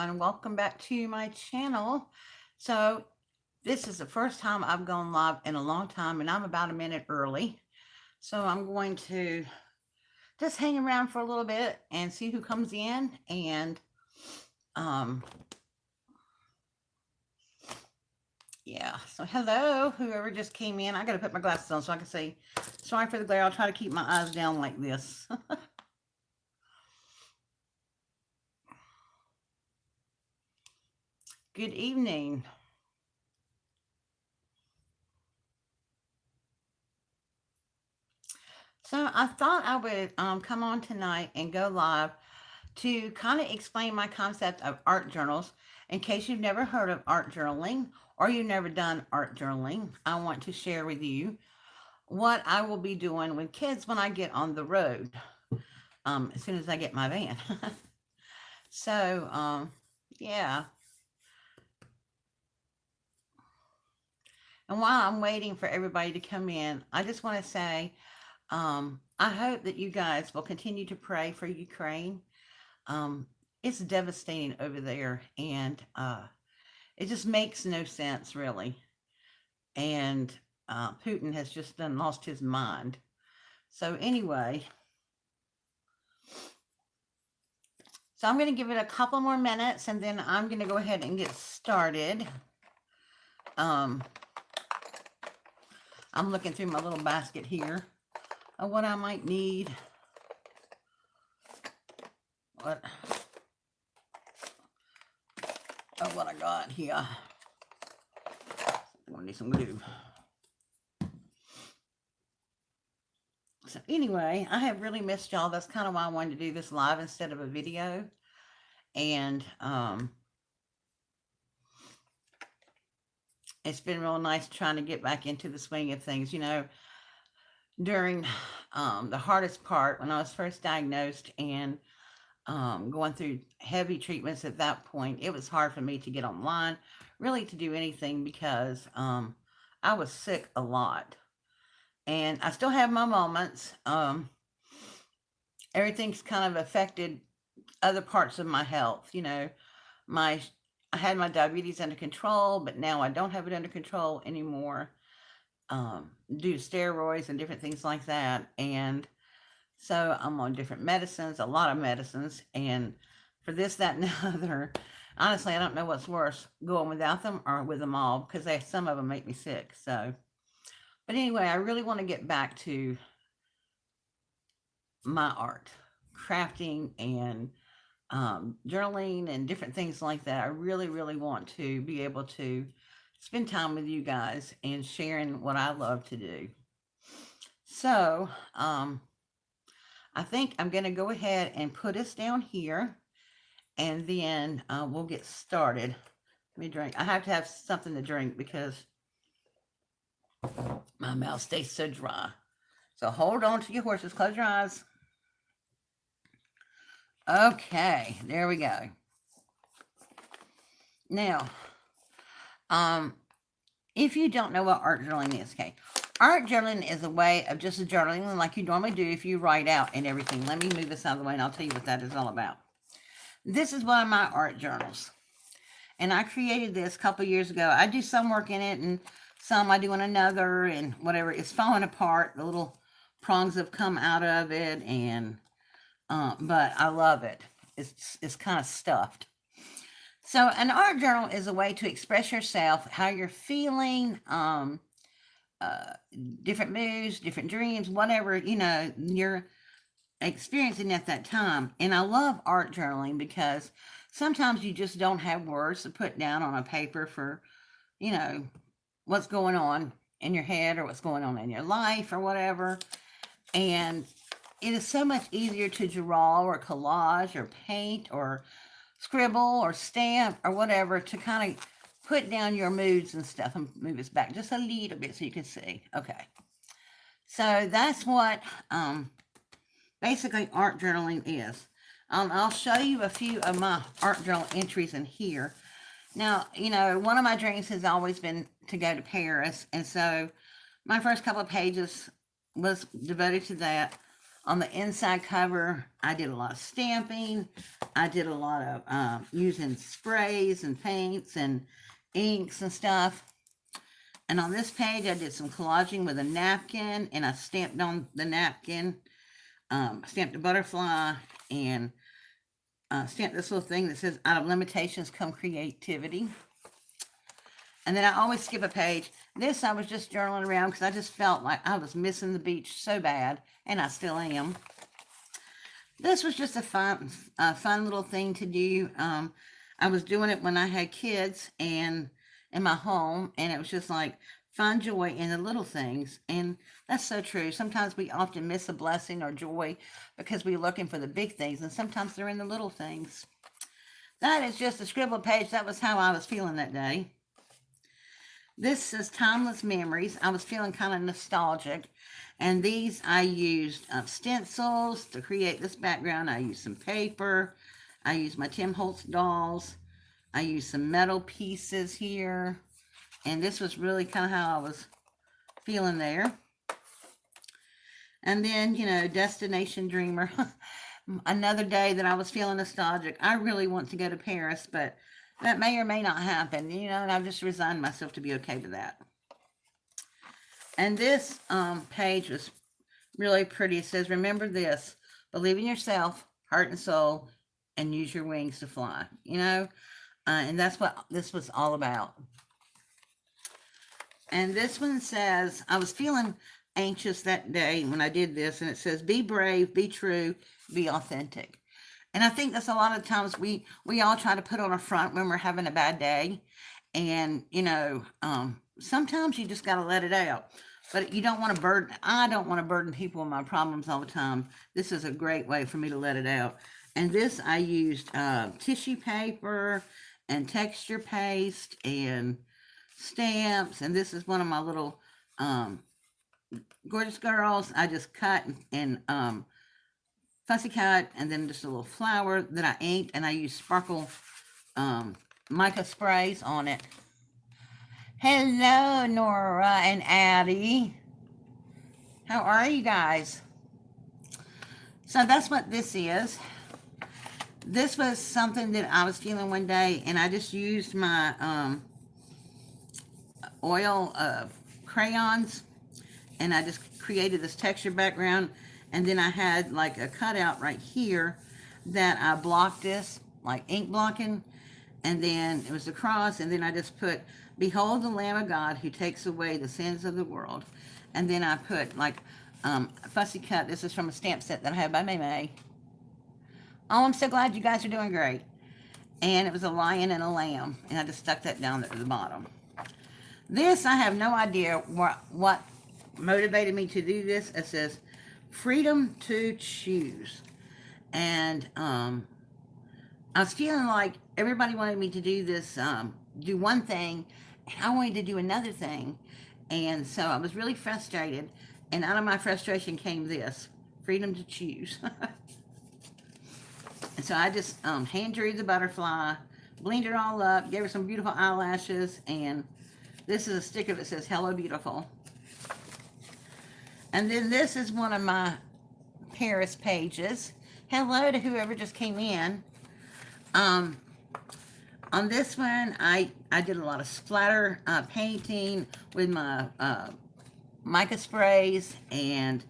And welcome back to my channel. So this is the first time I've gone live in a long time, and I'm about a minute early. So I'm going to just hang around for a little bit and see who comes in. And um, yeah, so hello, whoever just came in. I got to put my glasses on so I can see. Sorry for the glare. I'll try to keep my eyes down like this. Good evening. So I thought I would come on tonight and go live to kind of explain my concept of art journals. In case you've never heard of art journaling or you've never done art journaling, I want to share with you what I will be doing with kids when I get on the road as soon as I get my van. So, yeah. And while I'm waiting for everybody to come in, I just want to say I hope that you guys will continue to pray for Ukraine. Um, it's devastating over there, and it just makes no sense, really. And Putin has just done lost his mind. So anyway, so I'm going to give it a couple more minutes, and then I'm going to go ahead and get started. Um, I'm looking through my little basket here of what I might need. What I got here. I'm gonna need some glue. So anyway, I have really missed y'all. That's kind of why I wanted to do this live instead of a video. And it's been real nice trying to get back into the swing of things. You know, during the hardest part when I was first diagnosed and going through heavy treatments at that point, it was hard for me to get online, really to do anything because I was sick a lot. And I still have my moments. Everything's kind of affected other parts of my health. You know, my I had my diabetes under control, but now I don't have it under control anymore due to steroids and different things like that. And so I'm on different medicines, a lot of medicines, and for this, that, and the other. Honestly, I don't know what's worse, going without them or with them all, because some of them make me sick. So, but anyway, I really want to get back to my art, crafting, and journaling, and different things like that. I really, really want to be able to spend time with you guys and sharing what I love to do. So, I think I'm going to go ahead and put us down here, and then we'll get started. Let me drink. I have to have something to drink because my mouth stays so dry. So hold on to your horses. Close your eyes. Okay, there we go. Now, if you don't know what art journaling is, okay, art journaling is a way of just journaling like you normally do if you write out and everything. Let me move this out of the way and I'll tell you what that is all about. This is one of my art journals. And I created this a couple years ago. I do some work in it and some I do in another and whatever. It's falling apart. The little prongs have come out of it, and but I love it. It's kind of stuffed. So an art journal is a way to express yourself, how you're feeling, uh, different moods, different dreams, whatever, you know, you're experiencing at that time. And I love art journaling because sometimes you just don't have words to put down on a paper for, you know, what's going on in your head or what's going on in your life or whatever. And it is so much easier to draw or collage or paint or scribble or stamp or whatever to kind of put down your moods and stuff. And move this back just a little bit so you can see. Okay. So that's what basically art journaling is. I'll show you a few of my art journal entries in here. Now, you know, one of my dreams has always been to go to Paris, and so my first couple of pages was devoted to that. On the inside cover, I did a lot of stamping. I did a lot of using sprays and paints and inks and stuff. And on this page, I did some collaging with a napkin, and I stamped on the napkin, stamped a butterfly, and stamped this little thing that says, "Out of limitations come creativity." And then I always skip a page. This I was just journaling around because I just felt like I was missing the beach so bad, and I still am. This was just a fun little thing to do. I was doing it when I had kids and in my home, and it was just like find joy in the little things. And that's so true. Sometimes we often miss a blessing or joy because we're looking for the big things, and sometimes they're in the little things. That is just a scribble page. That was how I was feeling that day. This is Timeless Memories. I was feeling kind of nostalgic. And these I used stencils to create this background. I used some paper. I used my Tim Holtz dolls. I used some metal pieces here. And this was really kind of how I was feeling there. And then, Destination Dreamer. Another day that I was feeling nostalgic. I really want to go to Paris, but that may or may not happen, and I've just resigned myself to be okay with that. And this page was really pretty. It says, "Remember this, believe in yourself, heart and soul, and use your wings to fly." And that's what this was all about. And this one says, I was feeling anxious that day when I did this, and it says, "Be brave, be true, be authentic." And I think that's a lot of times we all try to put on a front when we're having a bad day. And, sometimes you just got to let it out. But I don't want to burden people with my problems all the time. This is a great way for me to let it out. And this, I used tissue paper and texture paste and stamps. And this is one of my little gorgeous girls. I just cut and fussy cut, and then just a little flower that I inked, and I used sparkle mica sprays on it. Hello, Nora and Addie. How are you guys? So that's what this is. This was something that I was feeling one day, and I just used my oil crayons, and I just created this texture background. And then I had like a cutout right here that I blocked this, like ink blocking. And then it was a cross. And then I just put, "Behold the Lamb of God who takes away the sins of the world." And then I put like fussy cut. This is from a stamp set that I had by May. Oh, I'm so glad you guys are doing great. And it was a lion and a lamb. And I just stuck that down at the bottom. This, I have no idea what motivated me to do this. It says, "Freedom to choose." And I was feeling like everybody wanted me to do this, do one thing, and I wanted to do another thing. And so I was really frustrated. And out of my frustration came this, freedom to choose. And so I just hand drew the butterfly, blinged it all up, gave her some beautiful eyelashes, and this is a sticker that says, "Hello, beautiful." And then this is one of my Paris pages. Hello to whoever just came in. On this one, I did a lot of splatter painting with my mica sprays, and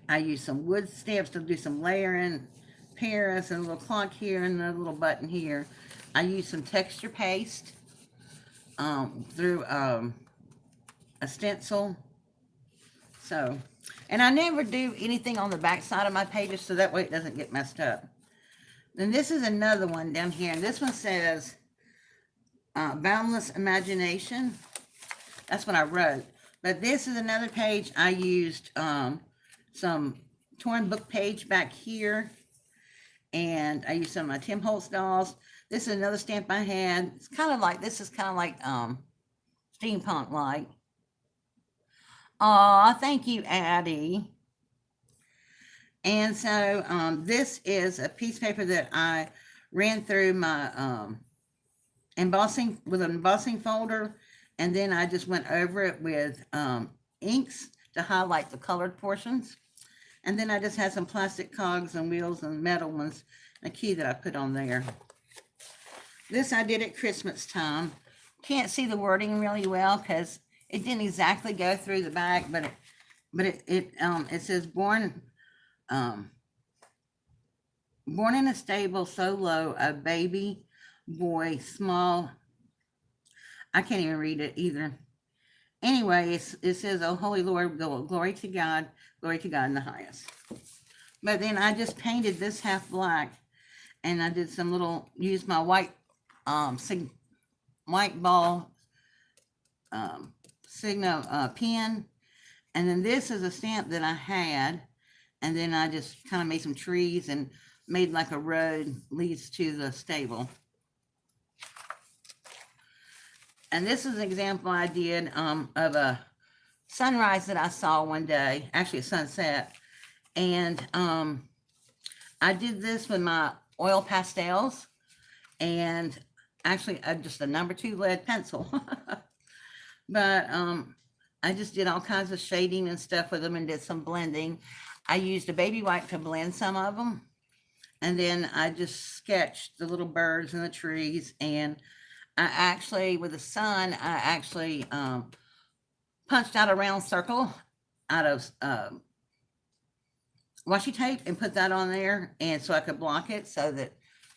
I used some wood stamps to do some layering. Paris, and a little clock here, and a little button here. I used some texture paste through a stencil. So, and I never do anything on the back side of my pages, so that way it doesn't get messed up. Then this is another one down here, and this one says "Boundless Imagination." That's what I wrote. But this is another page. I used some torn book page back here, and I used some of my Tim Holtz dolls. This is another stamp I had. It's kind of like, this is kind of like steampunk-like. Aw, thank you, Addie. And so this is a piece of paper that I ran through my embossing, with an embossing folder, and then I just went over it with inks to highlight the colored portions. And then I just had some plastic cogs and wheels and metal ones, and a key that I put on there. This I did at Christmas time. Can't see the wording really well because it didn't exactly go through the back, but it says um, born in a stable so low, a baby boy, small. I can't even read it either. Anyway, it says, "Oh, holy Lord, glory to God in the highest." But then I just painted this half black, and I did some little, used my white ball signal pen, and then this is a stamp that I had, and then I just kind of made some trees and made like a road leads to the stable. And this is an example I did of a sunrise that I saw one day, actually a sunset. And I did this with my oil pastels and actually just a number 2 lead pencil. But I just did all kinds of shading and stuff with them and did some blending. I used a baby wipe to blend some of them. And then I just sketched the little birds and the trees. And I actually, with the sun, I actually punched out a round circle out of washi tape and put that on there, and so I could block it so that,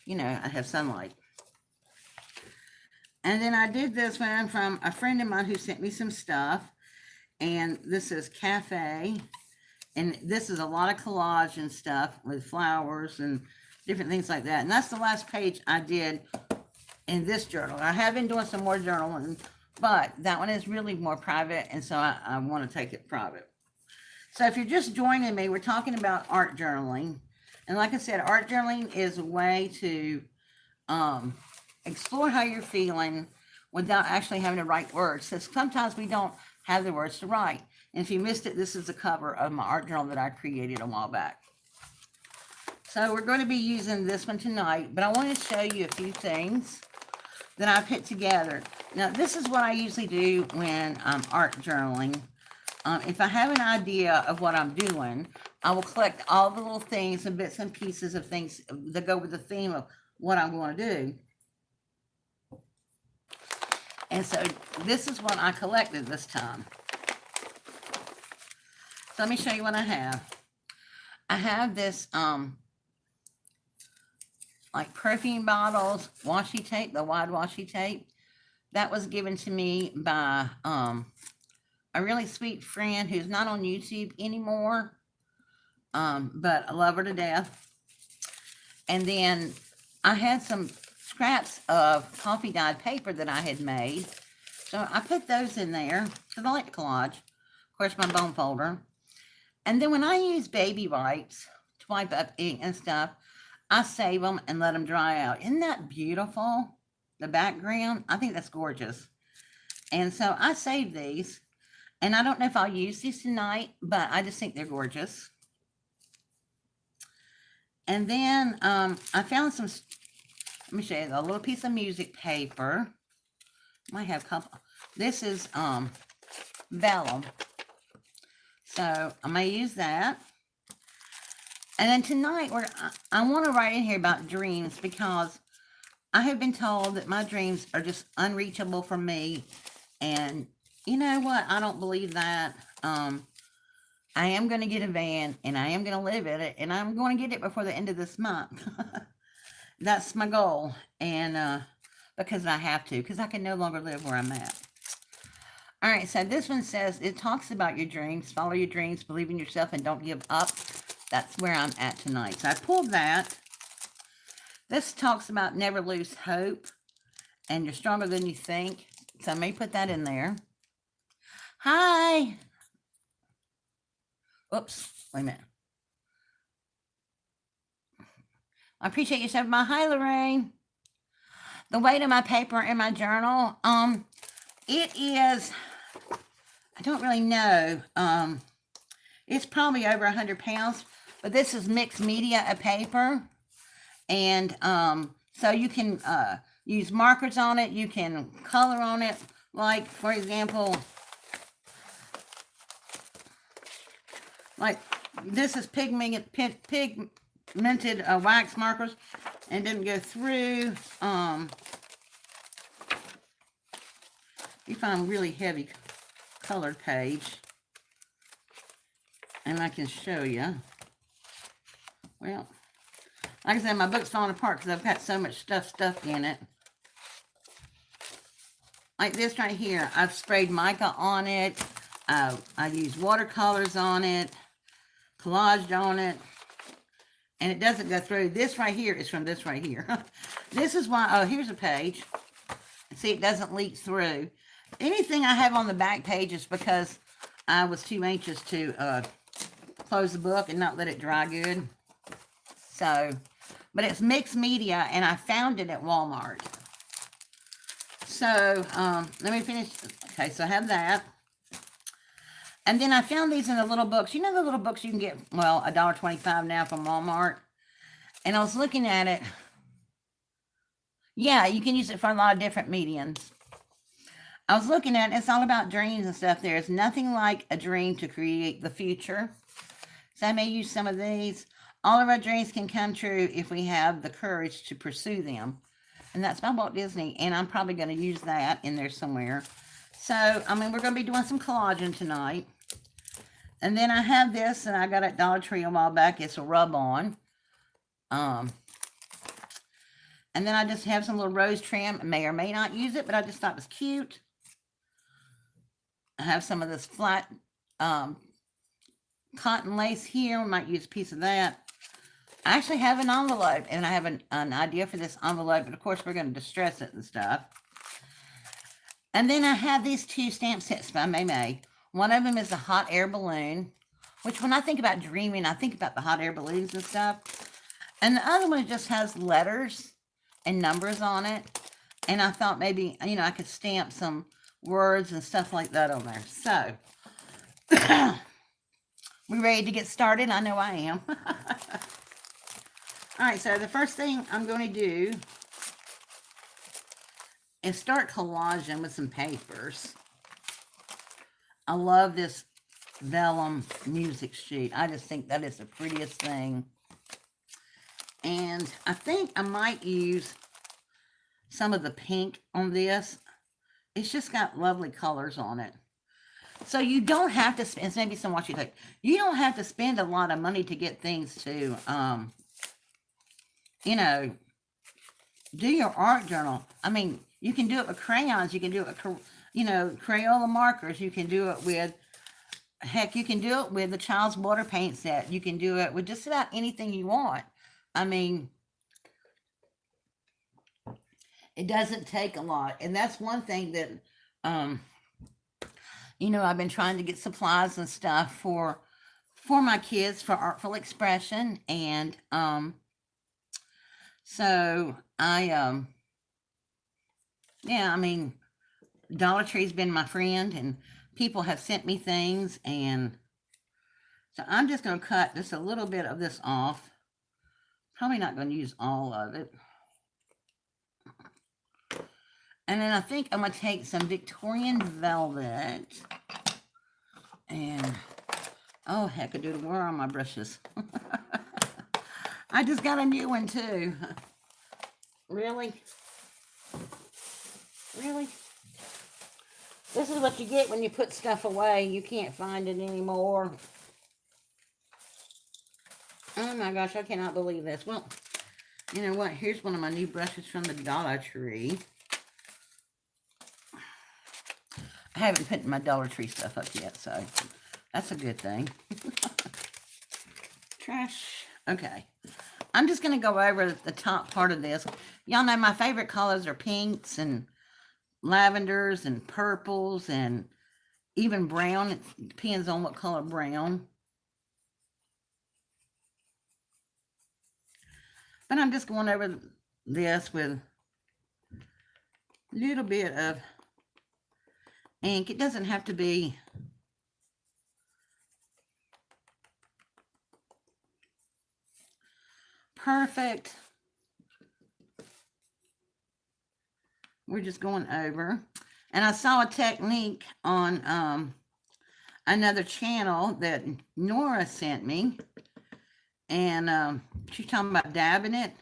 I have sunlight. And then I did this one from a friend of mine who sent me some stuff, and this is Cafe, and this is a lot of collage and stuff with flowers and different things like that. And that's the last page I did in this journal. I have been doing some more journaling, but that one is really more private, and so I want to take it private. So if you're just joining me, we're talking about art journaling. And like I said, art journaling is a way to explore how you're feeling without actually having to write words. So sometimes we don't have the words to write. And if you missed it, this is the cover of my art journal that I created a while back. So we're going to be using this one tonight, but I want to show you a few things that I put together. Now, this is what I usually do when I'm art journaling. If I have an idea of what I'm doing, I will collect all the little things and bits and pieces of things that go with the theme of what I'm going to do. And so this is what I collected this time. So let me show you what I have. I have this like perfume bottles, washi tape, the wide washi tape. That was given to me by a really sweet friend who's not on YouTube anymore, but I love her to death. And then I had some scraps of coffee dyed paper that I had made. So I put those in there because I like collage. Of course, my bone folder. And then when I use baby wipes to wipe up ink and stuff, I save them and let them dry out. Isn't that beautiful? The background, I think that's gorgeous. And so I saved these. And I don't know if I'll use these tonight, but I just think they're gorgeous. And then I found some, let me show you, a little piece of music paper. Might have a couple. This is vellum. So I may use that. And then tonight, I want to write in here about dreams because I have been told that my dreams are just unreachable for me. And you know what? I don't believe that. I am going to get a van and I am going to live in it. And I'm going to get it before the end of this month. That's my goal. And because I have to, because I can no longer live where I'm at. All right, so this one says, it talks about your dreams. Follow your dreams, believe in yourself, and don't give up. That's where I'm at tonight. So I pulled that. This talks about never lose hope, and you're stronger than you think. So I may put that in there. Hi. Oops, wait a minute. I appreciate you saying my hi, Lorraine. The weight of my paper in my journal, it is, I don't really know. It's probably over 100 pounds, but this is mixed media of paper. And so you can use markers on it. You can color on it. Like, for example, like This is pigmented wax markers, and didn't go through. You find a really heavy colored page, and I can show you. Well, like I said, my book's falling apart because I've got so much stuff stuck in it. Like this right here, I've sprayed mica on it. I used watercolors on it, collaged on it, and it doesn't go through. This right here is from this right here. This is why, oh, here's a page. See, it doesn't leak through. Anything I have on the back page is because I was too anxious to close the book and not let it dry good. So, but it's mixed media, and I found it at Walmart. So, let me finish. Okay, so I have that. And then I found these in the little books. You know the little books you can get, well, $1.25 now from Walmart? And I was looking at it. Yeah, you can use it for a lot of different mediums. I was looking at it. It's all about dreams and stuff. There's nothing like a dream to create the future. So I may use some of these. All of our dreams can come true if we have the courage to pursue them. And that's by Walt Disney. And I'm probably going to use that in there somewhere. So, I mean, we're going to be doing some collaging tonight. And then I have this, and I got at Dollar Tree a while back. It's a rub-on. And then I just have some little rose trim. I may or may not use it, but I just thought it was cute. I have some of this flat cotton lace here. I might use a piece of that. I actually have an envelope, and I have an idea for this envelope, but of course we're going to distress it and stuff. And then I have these two stamp sets by May May. One of them is a hot air balloon, which when I think about dreaming, I think about the hot air balloons and stuff. And the other one just has letters and numbers on it. And I thought maybe, you know, I could stamp some words and stuff like that on there. So, we ready to get started? I know I am. All right, so the first thing I'm going to do is start collaging with some papers. I love this vellum music sheet. I just think that is the prettiest thing. And I think I might use some of the pink on this. It's just got lovely colors on it. So you don't have to spend, maybe some what you take. You don't have to spend a lot of money to get things to, you know, do your art journal. I mean, you can do it with crayons. You can do it with, you know, Crayola markers. You can do it with, heck, you can do it with the child's water paint set. You can do it with just about anything you want. I mean, it doesn't take a lot. And that's one thing that, you know, I've been trying to get supplies and stuff for my kids for artful expression. And, so I, yeah, I mean, Dollar Tree's been my friend, and people have sent me things, and so I'm just going to cut just a little bit of this off. Probably not going to use all of it. And then I think I'm going to take some Victorian velvet, and, oh, heck, I do. Where are my brushes? I just got a new one, too. Really? Really? This is what you get when you put stuff away. You can't find it anymore. Oh my gosh, I cannot believe this. Well, you know what? Here's one of my new brushes from the Dollar Tree. I haven't put my Dollar Tree stuff up yet, so that's a good thing. Trash. Okay. I'm just going to go over the top part of this. Y'all know my favorite colors are pinks and lavenders and purples and even brown. It depends on what color brown. But I'm just going over this with a little bit of ink. It doesn't have to be perfect. We're just going over. And I saw a technique on another channel that Nora sent me, and she's talking about dabbing it,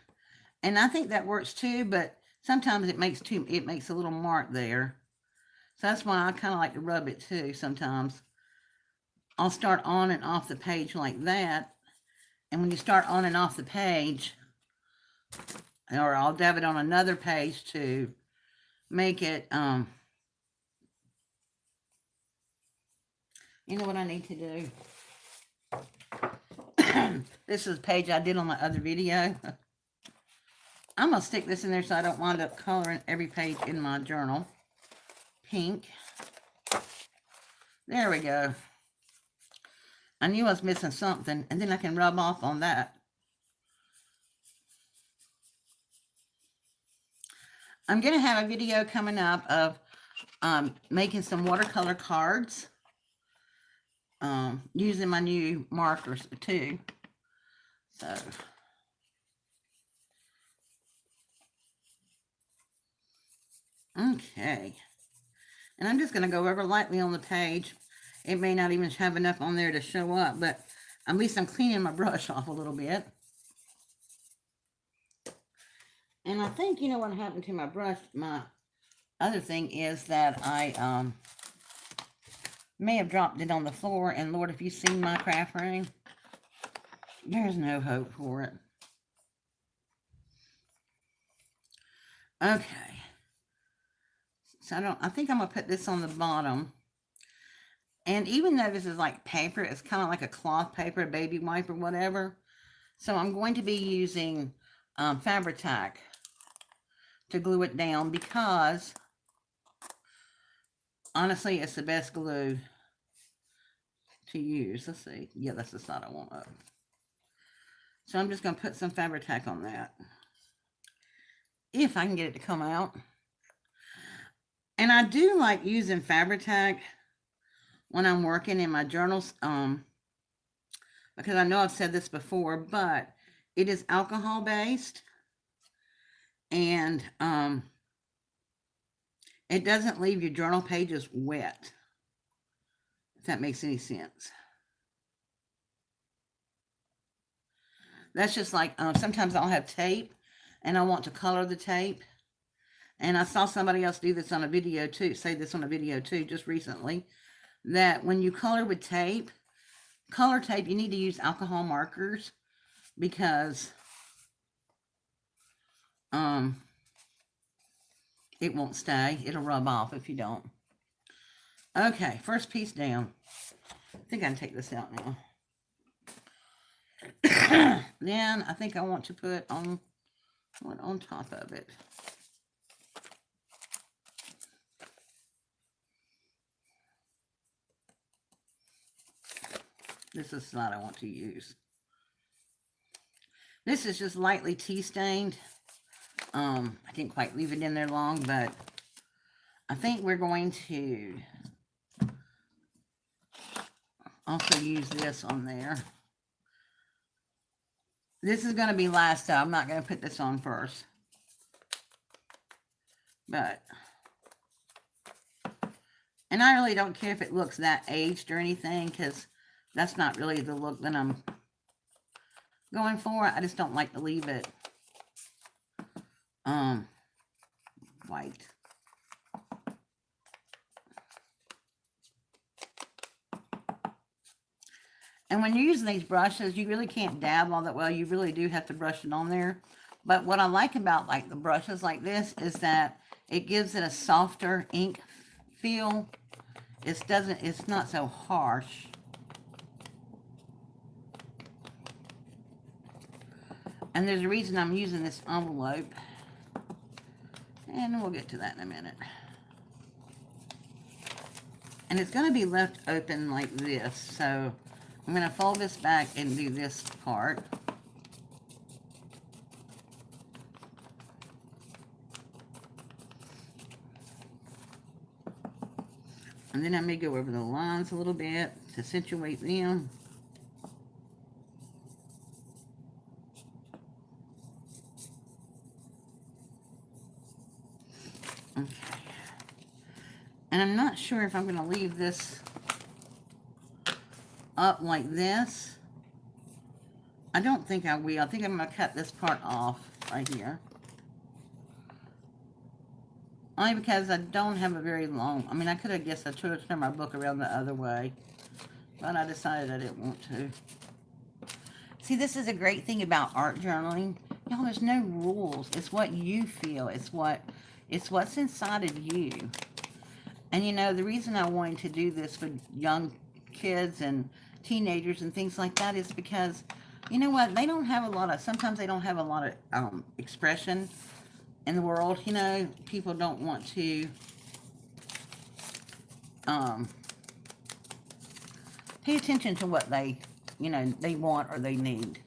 and I think that works too. But sometimes it makes a little mark there, so that's why I kind of like to rub it too. Sometimes I'll start on and off the page like that, and when you start on and off the page, or I'll dab it on another page to make it. You know what I need to do? This is a page I did on my other video. I'm going to stick this in there so I don't wind up coloring every page in my journal. Pink. There we go. I knew I was missing something, and then I can rub off on that. I'm going to have a video coming up of making some watercolor cards. Using my new markers too. So, okay. And I'm just going to go over lightly on the page. It may not even have enough on there to show up, but at least I'm cleaning my brush off a little bit. And I think, you know what happened to my brush, my other thing is that I may have dropped it on the floor, and Lord, if you've seen my craft room, there's no hope for it. Okay. So I think I'm going to put this on the bottom. And even though this is like paper, it's kind of like a cloth paper, a baby wipe or whatever. So I'm going to be using Fabri-Tac to glue it down because, honestly, it's the best glue to use. Let's see. Yeah, that's the side I want up. So I'm just going to put some Fabri-Tac on that. If I can get it to come out. And I do like using Fabri-Tac when I'm working in my journals, because I know I've said this before, but it is alcohol based, and it doesn't leave your journal pages wet, if that makes any sense. That's just like sometimes I'll have tape and I want to color the tape. And I saw somebody else do this on a video too, say this on a video too, just recently, that when you color with tape, you need to use alcohol markers because it won't stay. It'll rub off if you don't. Okay, first piece down. I think I can take this out now. Then I think I want to put on top of it. This is the slide I want to use. This is just lightly tea stained. I didn't quite leave it in there long, but I think we're going to also use this on there. This is going to be last though. I'm not going to put this on first. And I really don't care if it looks that aged or anything, because that's not really the look that I'm going for. I just don't like to leave it white. And when you're using these brushes, you really can't dab all that well. You really do have to brush it on there. But what I like about like the brushes like this is that it gives it a softer ink feel. It's not so harsh. And there's a reason I'm using this envelope. And we'll get to that in a minute. And it's going to be left open like this. So I'm going to fold this back and do this part. And then I may go over the lines a little bit to accentuate them. Okay. And I'm not sure if I'm going to leave this up like this. I don't think I will. I think I'm going to cut this part off right here. Only because I don't have a very long... I mean, I could have guessed I should have turned my book around the other way. But I decided I didn't want to. See, this is a great thing about art journaling. Y'all, there's no rules. It's what you feel. It's what's inside of you. And, you know, the reason I wanted to do this for young kids and teenagers and things like that is because, you know what, they don't have a lot of... Sometimes they don't have a lot of expression in the world. You know, people don't want to pay attention to what they, you know, they want or they need.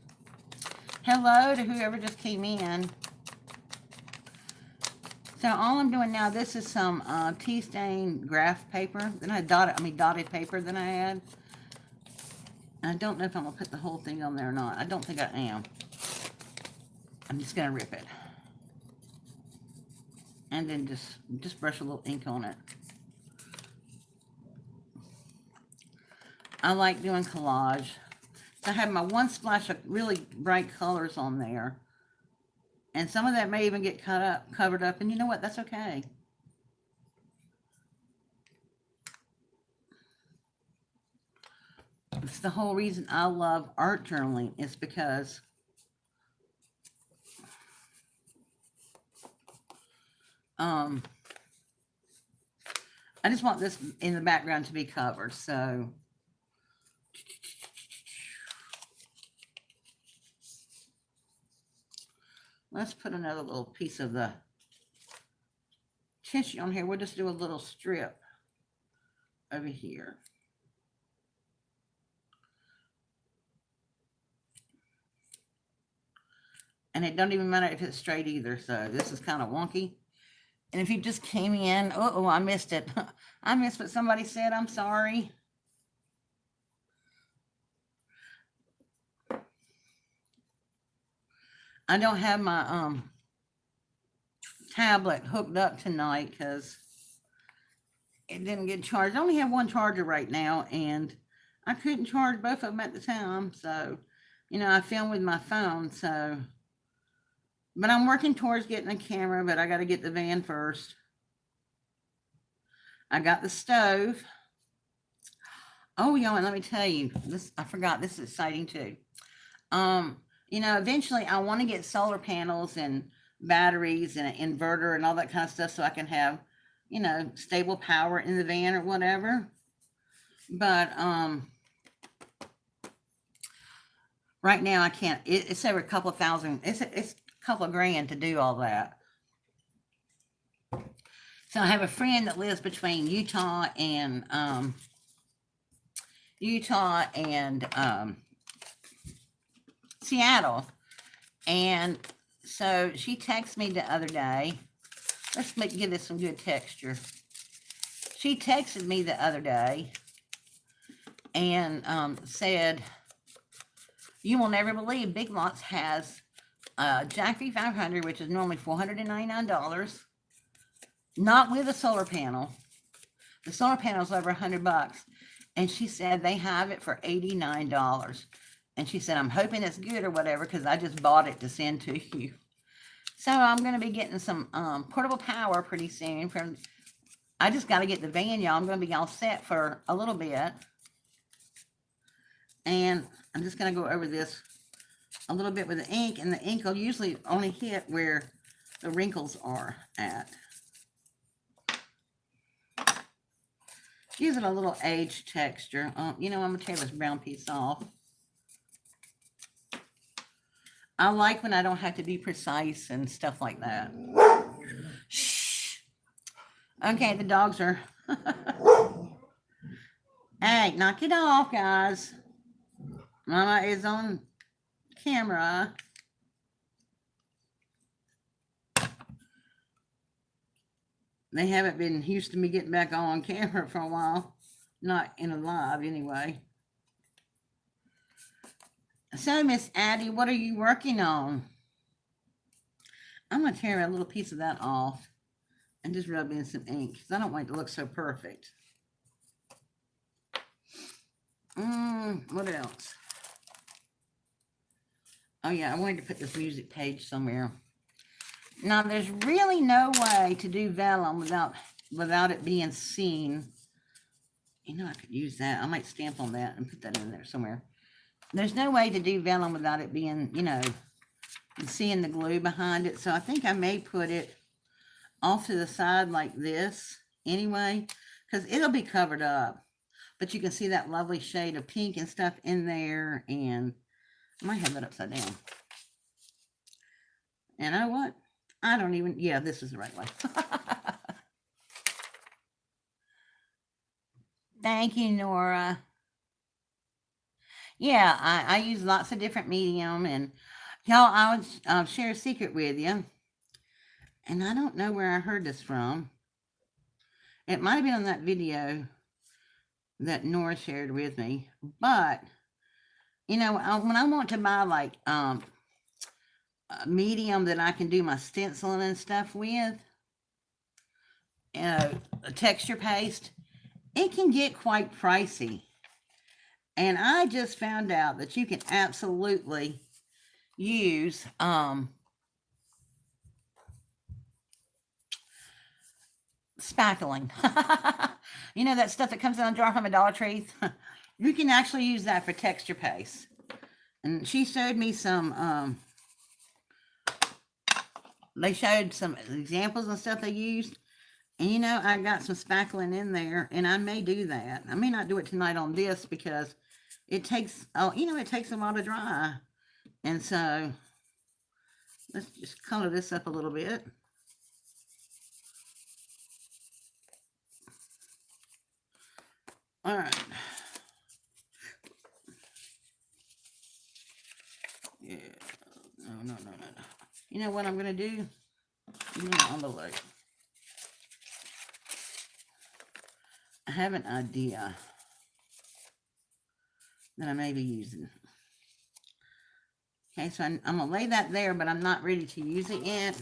Hello to whoever just came in. So all I'm doing now, this is some tea stain graph paper. Then I dotted paper that I had. I don't know if I'm gonna put the whole thing on there or not. I don't think I am. I'm just gonna rip it. And then just brush a little ink on it. I like doing collage. So I have my one splash of really bright colors on there. And some of that may even get covered up. And you know what? That's okay. It's the whole reason I love art journaling is because I just want this in the background to be covered. So let's put another little piece of the tissue on here. We'll just do a little strip over here. And it don't even matter if it's straight either. So this is kind of wonky. And if you just came in, oh, I missed it. I missed what somebody said. I'm sorry. I don't have my tablet hooked up tonight because it didn't get charged. I only have one charger right now, and I couldn't charge both of them at the time. So, you know, I film with my phone. So, but I'm working towards getting a camera, but I got to get the van first. I got the stove. Oh, y'all, and let me tell you, this, I forgot, this is exciting too. You know, eventually I want to get solar panels and batteries and an inverter and all that kind of stuff so I can have, you know, stable power in the van or whatever. But right now I can't. It's over a couple of thousand. It's a couple of grand to do all that. So I have a friend that lives between Utah and Seattle. And so she texted me the other day. Let's give this some good texture. She texted me the other day and said, you will never believe Big Lots has Jackery 500, which is normally $499, not with a solar panel. The solar panel is over $100. And she said they have it for $89. And she said, I'm hoping it's good or whatever because I just bought it to send to you. So I'm going to be getting some portable power pretty soon. I just got to get the van, y'all. I'm going to be all set for a little bit. And I'm just going to go over this a little bit with the ink. And the ink will usually only hit where the wrinkles are at. Using a little aged texture. You know, I'm going to tear this brown piece off. I like when I don't have to be precise and stuff like that. Shh. Okay, the dogs are... Hey, knock it off, guys. Mama is on camera. They haven't been used to me getting back on camera for a while. Not in a live, anyway. So, Miss Addie, what are you working on? I'm going to tear a little piece of that off and just rub in some ink because I don't want it to look so perfect. What else? Oh yeah, I wanted to put this music page somewhere. Now there's really no way to do vellum without it being seen. You know, I could use that. I might stamp on that and put that in there somewhere. There's no way to do vellum without it being, you know, seeing the glue behind it. So I think I may put it off to the side like this anyway, because it'll be covered up. But you can see that lovely shade of pink and stuff in there. And I might have that upside down. And you know what? I don't even, yeah, this is the right way. Thank you, Nora. Yeah, I use lots of different medium. And y'all, I would share a secret with you. And I don't know where I heard this from. It might have been on that video that Nora shared with me. But, you know, when I want to buy like a medium that I can do my stenciling and stuff with, you know, a texture paste, it can get quite pricey. And I just found out that you can absolutely use spackling. You know that stuff that comes in a jar from a Dollar Tree? You can actually use that for texture paste. And she showed me some, they showed some examples and stuff they used. And you know, I got some spackling in there, and I may do that. I may not do it tonight on this because it takes, oh, you know, it takes a while to dry. And so, let's just color this up a little bit. All right. Yeah. No. You know what I'm going to do? On the look. I have an idea that I may be using. Okay, so I'm going to lay that there, but I'm not ready to use it yet.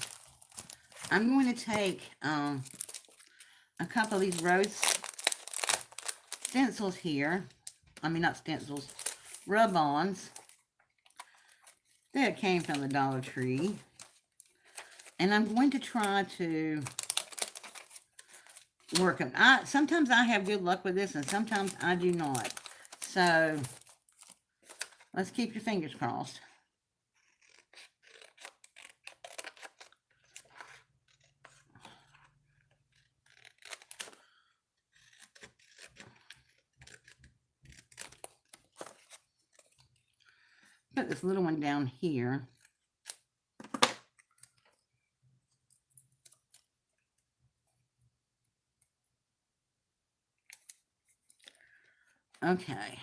I'm going to take a couple of these rose stencils here. I mean, not stencils, rub-ons that came from the Dollar Tree. And I'm going to try to work them. Sometimes I have good luck with this, and sometimes I do not. So, let's keep your fingers crossed. Put this little one down here. Okay,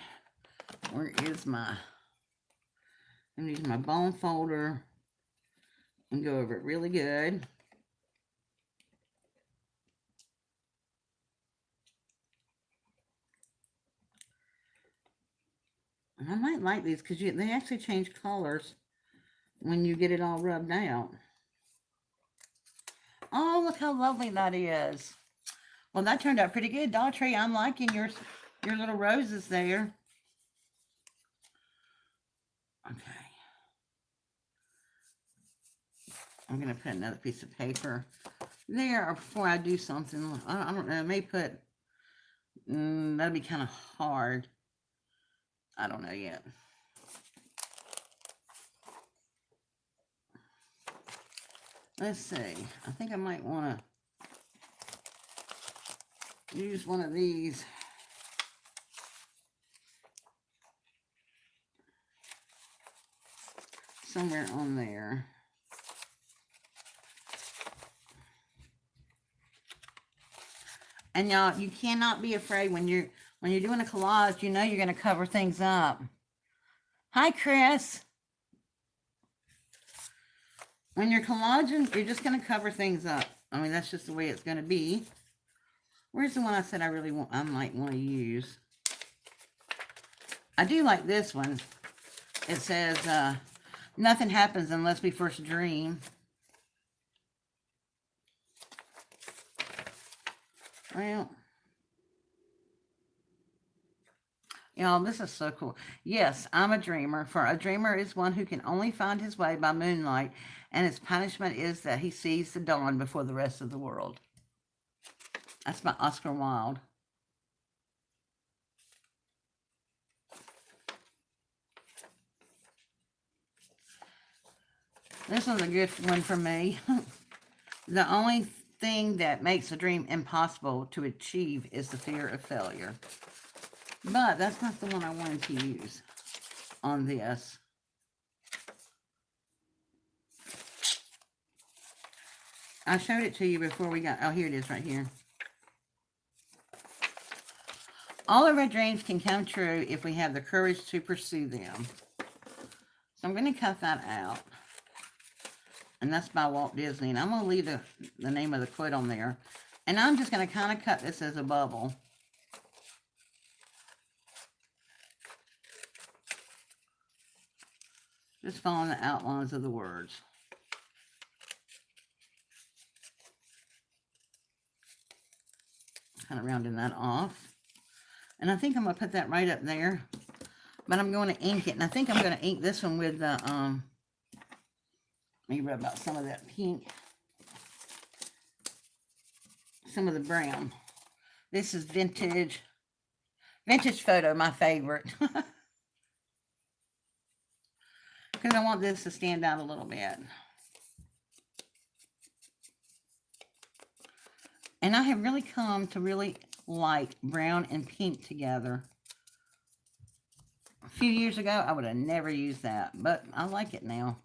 where is my, I'm using my bone folder and go over it really good. And I might like these because they actually change colors when you get it all rubbed out. Oh, look how lovely that is. Well, that turned out pretty good. Dollar Tree, I'm liking your little roses there. Okay. I'm going to put another piece of paper there before I do something. I don't know. I may put, that'll be kind of hard. I don't know yet. Let's see. I think I might want to use one of these. Somewhere on there. And y'all, you cannot be afraid when you're doing a collage. You know you're going to cover things up. Hi, Chris. When you're collaging, you're just going to cover things up. I mean, that's just the way it's going to be. Where's the one I said I might want to use? I do like this one. It says, nothing happens unless we first dream. Well, Y'all, this is so cool. Yes, I'm a dreamer. For a dreamer is one who can only find his way by moonlight, and his punishment is that he sees the dawn before the rest of the world. That's by Oscar Wilde. This one's a good one for me. The only thing that makes a dream impossible to achieve is the fear of failure. But that's not the one I wanted to use on this. I showed it to you before we got, oh, here it is right here. All of our dreams can come true if we have the courage to pursue them. So I'm going to cut that out. And that's by Walt Disney. And I'm going to leave the name of the quote on there. And I'm just going to kind of cut this as a bubble. Just following the outlines of the words. Kind of rounding that off. And I think I'm going to put that right up there. But I'm going to ink it. And I think I'm going to ink this one with the, let me rub out some of that pink. Some of the brown. This is vintage. Vintage photo, my favorite. Because I want this to stand out a little bit. And I have really come to really like brown and pink together. A few years ago, I would have never used that, but I like it now.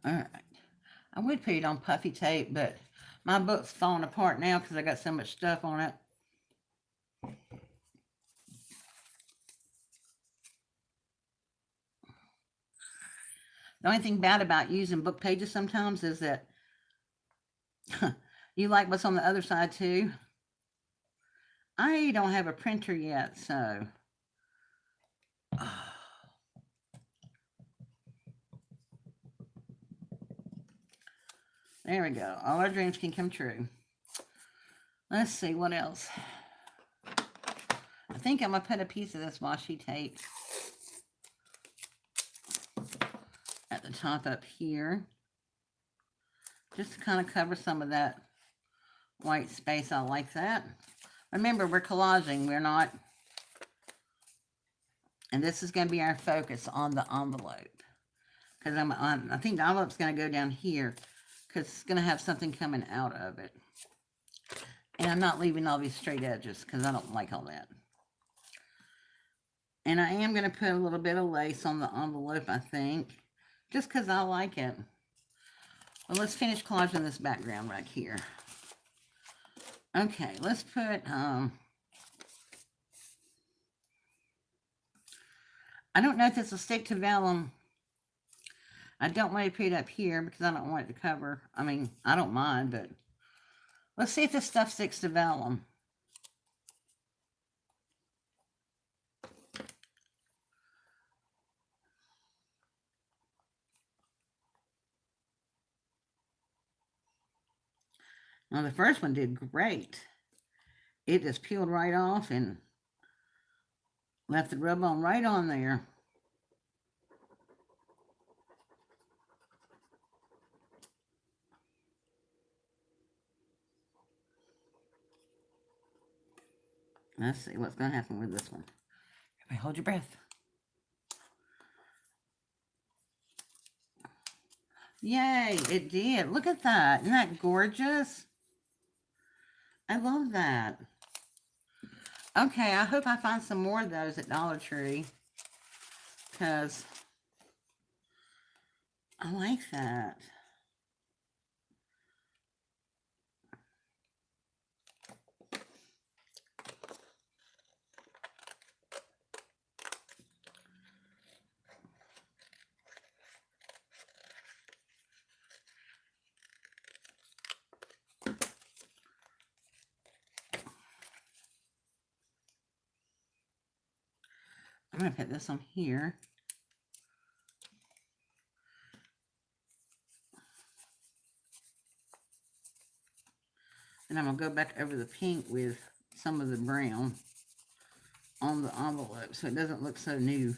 All right. I would put it on puffy tape, but my book's falling apart now because I got so much stuff on it. The only thing bad about using book pages sometimes is that you like what's on the other side too. I don't have a printer yet, so. There we go. All our dreams can come true. Let's see, what else? I think I'm going to put a piece of this washi tape at the top up here. Just to kind of cover some of that white space. I like that. Remember, we're collaging. We're not. And this is going to be our focus on the envelope. Because I think the envelope's going to go down here. Because it's going to have something coming out of it. And I'm not leaving all these straight edges because I don't like all that. And I am going to put a little bit of lace on the envelope, I think. Just because I like it. Well, let's finish collaging this background right here. Okay, let's put... I don't know if this will stick to vellum. I don't want to put it up here because I don't want it to cover. I mean, I don't mind, but let's see if this stuff sticks to vellum. Now, the first one did great. It just peeled right off and left the rub-on right on there. Let's see what's going to happen with this one. Everybody hold your breath. Yay, it did. Look at that. Isn't that gorgeous? I love that. Okay, I hope I find some more of those at Dollar Tree. Because I like that. I'm going to put this on here. And I'm going to go back over the pink with some of the brown on the envelope so it doesn't look so new.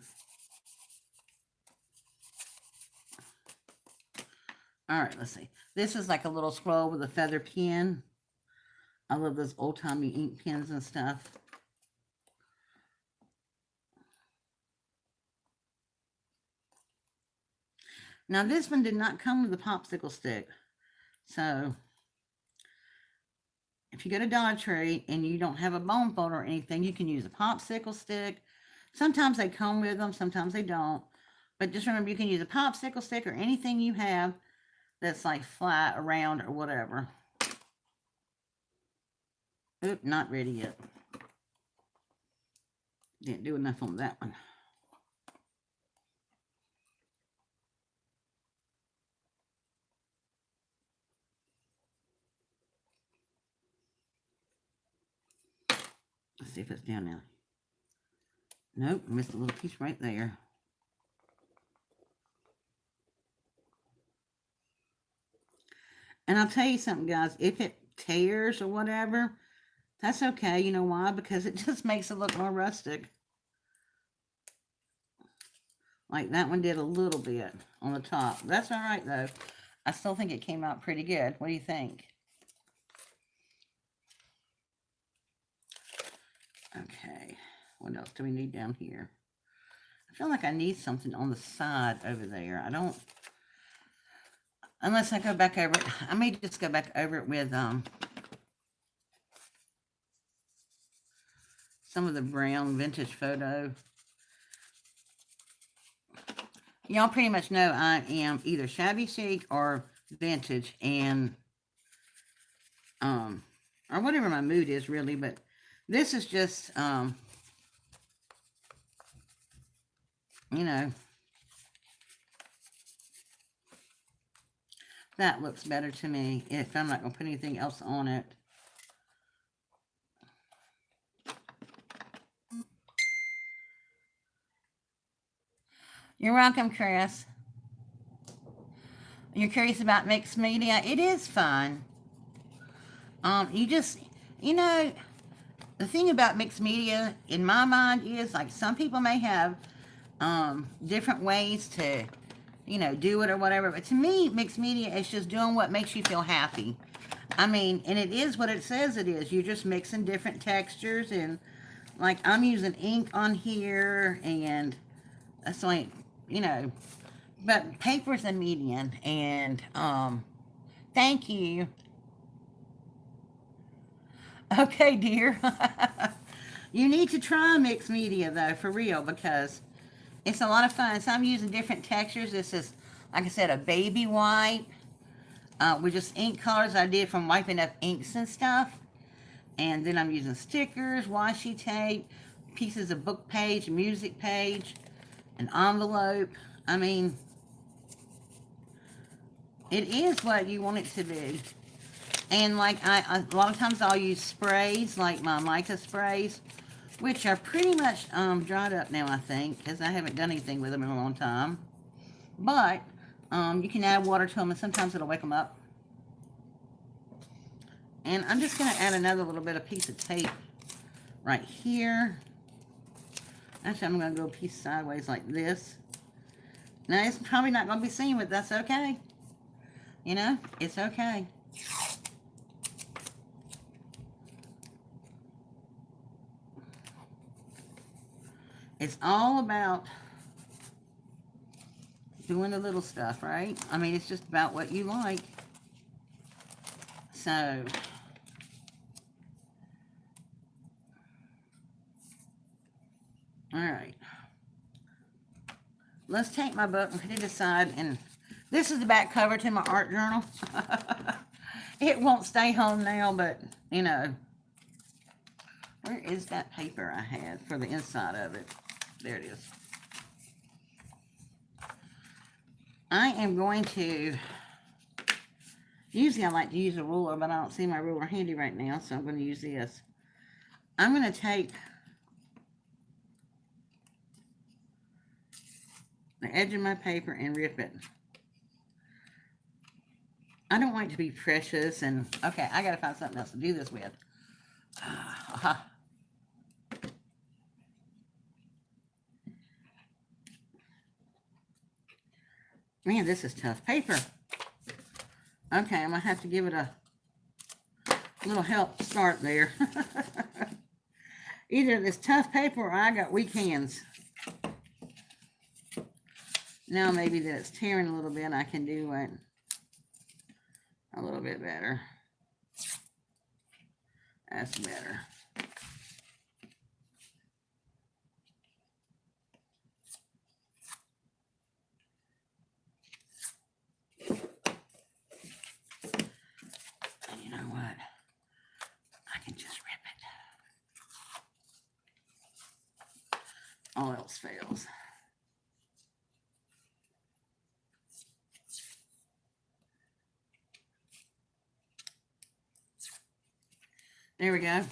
All right, let's see. This is like a little scroll with a feather pen. I love those old-timey ink pens and stuff. Now, this one did not come with a popsicle stick. So, if you go to Dollar Tree and you don't have a bone folder or anything, you can use a popsicle stick. Sometimes they come with them, sometimes they don't. But just remember, you can use a popsicle stick or anything you have that's like flat, around, or whatever. Oop, not ready yet. Didn't do enough on that one. Let's see if it's down now. Nope, missed a little piece right there. And I'll tell you something, guys. If it tears or whatever, that's okay. You know why? Because it just makes it look more rustic. Like that one did a little bit on the top. That's all right, though. I still think it came out pretty good. What do you think? Okay. What else do we need down here? I feel like I need something on the side over there. I don't... Unless I go back over it. I may just go back over it with some of the brown vintage photo. Y'all pretty much know I am either shabby chic or vintage, and or whatever my mood is really, but this is just you know, that looks better to me if I'm not going to put anything else on it. You're welcome, Chris. You're curious about mixed media? It is fun. You just, you know, the thing about mixed media, in my mind, is like some people may have different ways to, you know, do it or whatever. But to me, mixed media is just doing what makes you feel happy. I mean, and it is what it says it is. You're just mixing different textures, and like I'm using ink on here, and that's like, you know, but paper's a medium, and thank you. Okay, dear. You need to try mixed media though, for real, because it's a lot of fun. So I'm using different textures. This is, like I said, a baby white with just ink colors I did from wiping up inks and stuff. And then I'm using stickers, washi tape, pieces of book page, music page, an envelope. I mean, it is what you want it to be. And like a lot of times I'll use sprays, like my mica sprays, which are pretty much dried up now, I think, because I haven't done anything with them in a long time. But you can add water to them, and sometimes it'll wake them up. And I'm just going to add another little bit of piece of tape right here. Actually, I'm going to go a piece sideways like this. Now, it's probably not going to be seen, but that's okay. You know, it's okay. It's all about doing the little stuff, right? I mean, it's just about what you like. So, all right. Let's take my book and put it aside. And this is the back cover to my art journal. It won't stay home now, but, you know. Where is that paper I had for the inside of it? There it is. I am going to, usually I like to use a ruler, but I don't see my ruler handy right now, so I'm going to use this. I'm going to take the edge of my paper and rip it. I don't like like to be precious. And okay, I got to find something else to do this with. Man, this is tough paper. Okay, I'm going to have to give it a little help start there. Either it's tough paper or I got weak hands. Now maybe that it's tearing a little bit, I can do it a little bit better. That's better. And you know what? I can just rip it. All else fails. There we go.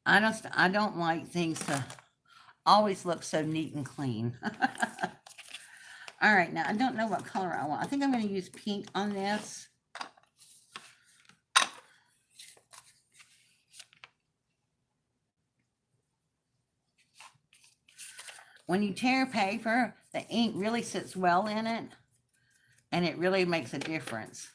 I don't like things to always look so neat and clean. All right, now I don't know what color I want. I think I'm going to use pink on this. When you tear paper, the ink really sits well in it, and it really makes a difference.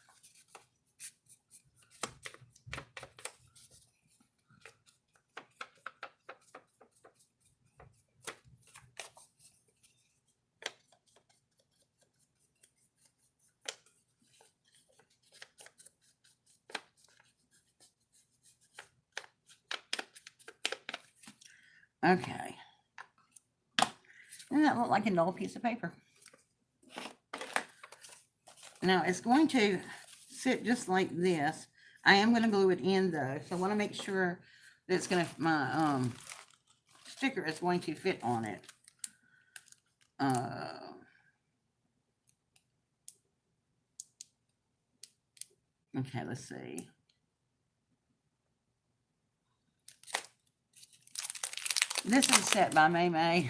Okay. Doesn't that look like a dull piece of paper? Now it's going to sit just like this. I am going to glue it in though, so I want to make sure that it's going to, my sticker is going to fit on it. Okay, let's see. This is set by May May.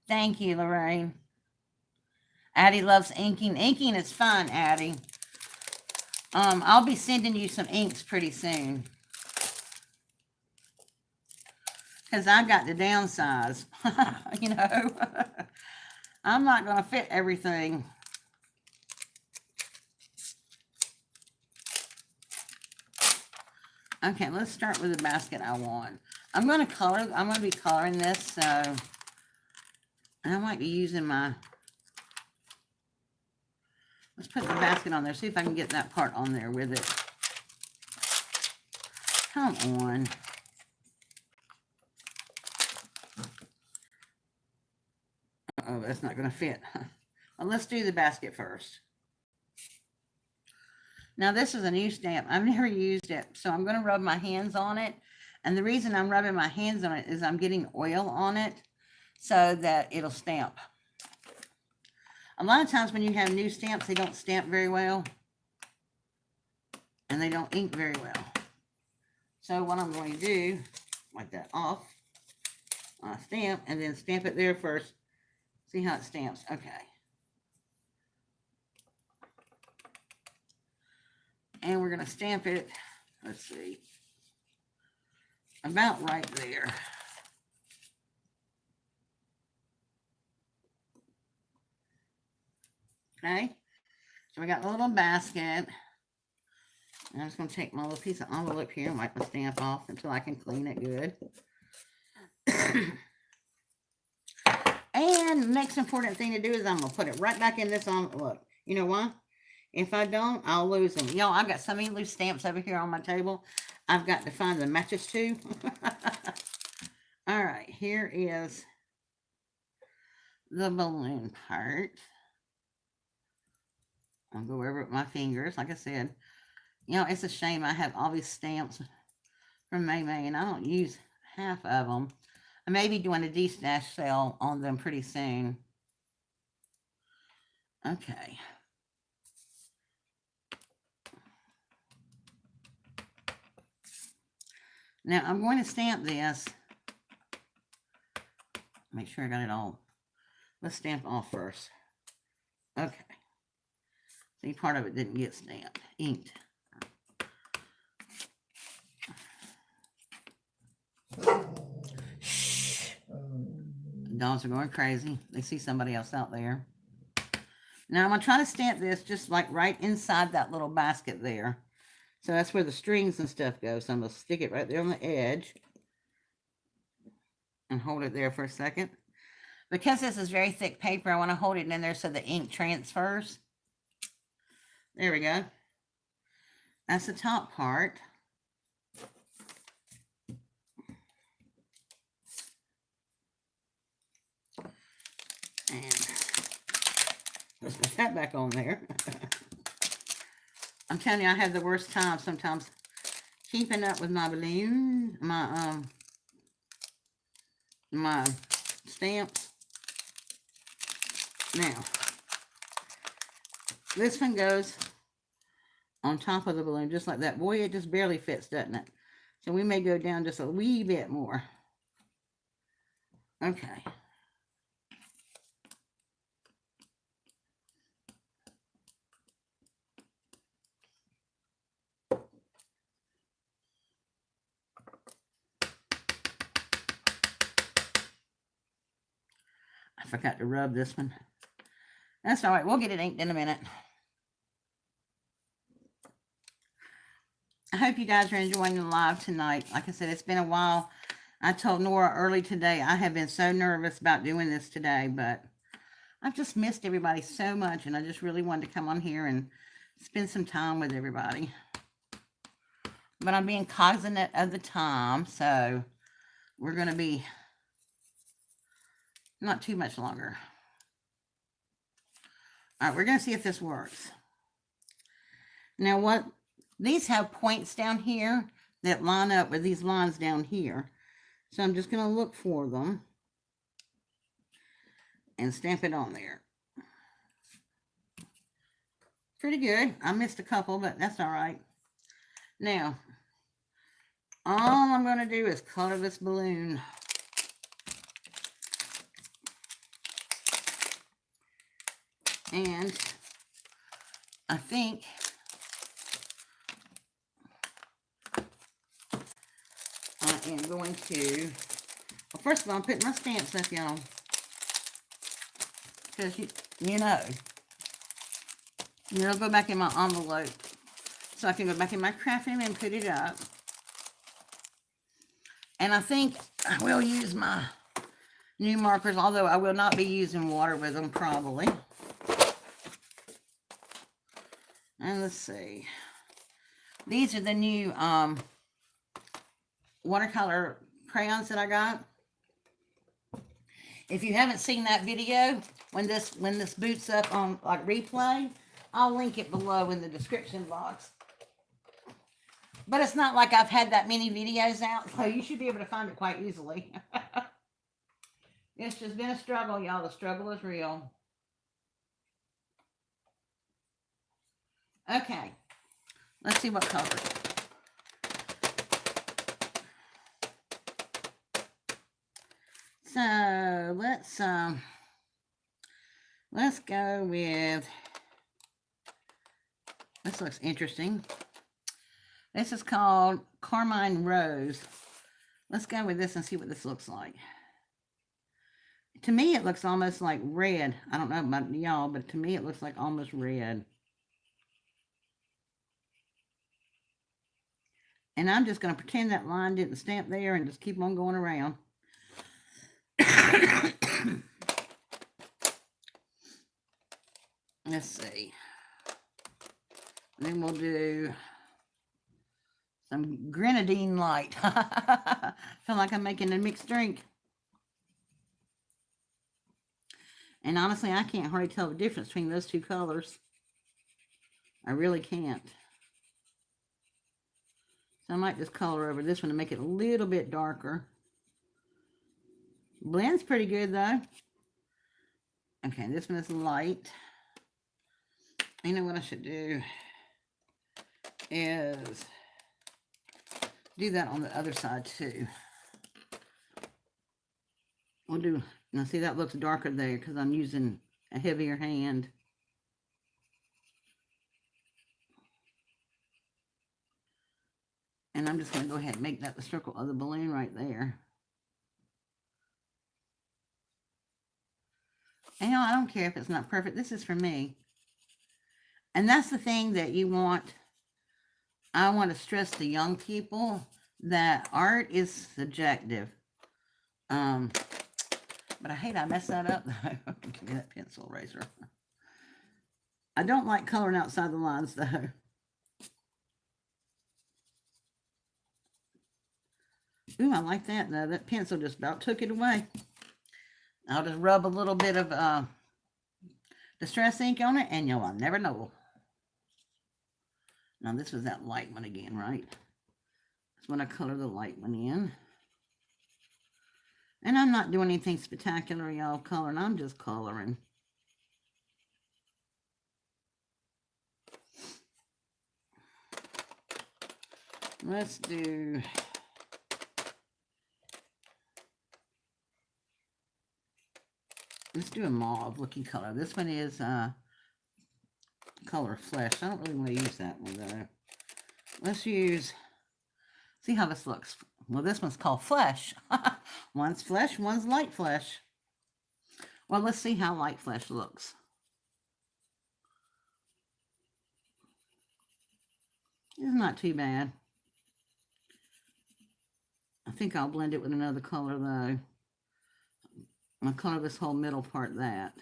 Thank you, Lorraine. Addie loves inking. Inking is fun, Addie. I'll be sending you some inks pretty soon. Because I've got to downsize. You know. I'm not going to fit everything. Okay, let's start with the basket I want. I'm going to be coloring this, so I might be using my, let's put the basket on there, see if I can get that part on there with it. Come on. Uh-oh, that's not going to fit. Well, let's do the basket first. Now, this is a new stamp. I've never used it, so I'm going to rub my hands on it. And the reason I'm rubbing my hands on it is I'm getting oil on it so that it'll stamp. A lot of times when you have new stamps, they don't stamp very well. And they don't ink very well. So what I'm going to do, wipe that off, stamp, and then stamp it there first. See how it stamps. Okay. And we're going to stamp it, let's see, about right there. Okay, so we got the little basket. I'm just going to take my little piece of envelope here and wipe the stamp off until I can clean it good. And the next important thing to do is I'm going to put it right back in this envelope. You know why? If I don't, I'll lose them. Y'all, I've got so many loose stamps over here on my table. I've got to find the matches to. All right, here is the balloon part. I'll go over it with my fingers, like I said. You know, it's a shame I have all these stamps from May May, and I don't use half of them. I may be doing a D-stash sale on them pretty soon. Okay. Now, I'm going to stamp this. Make sure I got it all. Let's stamp off first. Okay. See, part of it didn't get inked. Shh. Dogs are going crazy. They see somebody else out there. Now I'm going to try to stamp this just like right inside that little basket there. So that's where the strings and stuff go. So I'm going to stick it right there on the edge and hold it there for a second. Because this is very thick paper, I want to hold it in there so the ink transfers. There we go. That's the top part. And let's put that back on there. I'm telling you, I have the worst time sometimes keeping up with my balloon, my stamps. Now, this one goes on top of the balloon, just like that. Boy, it just barely fits, doesn't it? So we may go down just a wee bit more. Okay. I forgot to rub this one. That's all right. We'll get it inked in a minute. I hope you guys are enjoying the live tonight. Like I said, it's been a while. I told Nora early today, I have been so nervous about doing this today, but I've just missed everybody so much, and I just really wanted to come on here and spend some time with everybody. But I'm being cognizant of the time, so we're going to be not too much longer. All right, we're going to see if this works. Now, these have points down here that line up with these lines down here. So I'm just going to look for them and stamp it on there. Pretty good. I missed a couple, but that's all right. Now, all I'm going to do is color this balloon. And I think I am going to, well, first of all, I'm putting my stamps up, y'all. Because, you know, and it'll go back in my envelope. So I can go back in my crafting and put it up. And I think I will use my new markers, although I will not be using water with them probably. And let's see. These are the new watercolor crayons that I got. If you haven't seen that video, when this boots up on like replay, I'll link it below in the description box. But it's not like I've had that many videos out, so you should be able to find it quite easily. It's just been a struggle, y'all. The struggle is real. Okay. Let's see what color. So let's go with, this looks interesting. This is called Carmine Rose. Let's go with this and see what this looks like. To me, it looks almost like red. I don't know about y'all, but to me, it looks like almost red. And I'm just going to pretend that line didn't stamp there and just keep on going around. Let's see. Then we'll do some grenadine light. Feel like I'm making a mixed drink. And honestly, I can't hardly tell the difference between those two colors. I really can't. So I might just color over this one to make it a little bit darker. Blends pretty good though. Okay, this one is light. You know what I should do is do that on the other side too. We'll do, now see that looks darker there because I'm using a heavier hand. And I'm just going to go ahead and make that the circle of the balloon right there. And I don't care if it's not perfect. This is for me. And that's the thing that you want. I want to stress to young people that art is subjective. But I hate I messed that up. Give me that pencil eraser. I don't like coloring outside the lines though. Ooh, I like that though. That pencil just about took it away. I'll just rub a little bit of Distress ink on it, and you'll never know. Now this was that light one again, right? That's when I color the light one in. And I'm not doing anything spectacular, y'all, coloring. I'm just coloring. Let's do... Let's do a mauve looking color. This one is color flesh. I don't really want to use that one though. Let's use, see how this looks. Well, this one's called flesh. One's flesh, one's light flesh. Well, let's see how light flesh looks. It's not too bad. I think I'll blend it with another color though. I'll color this whole middle part that.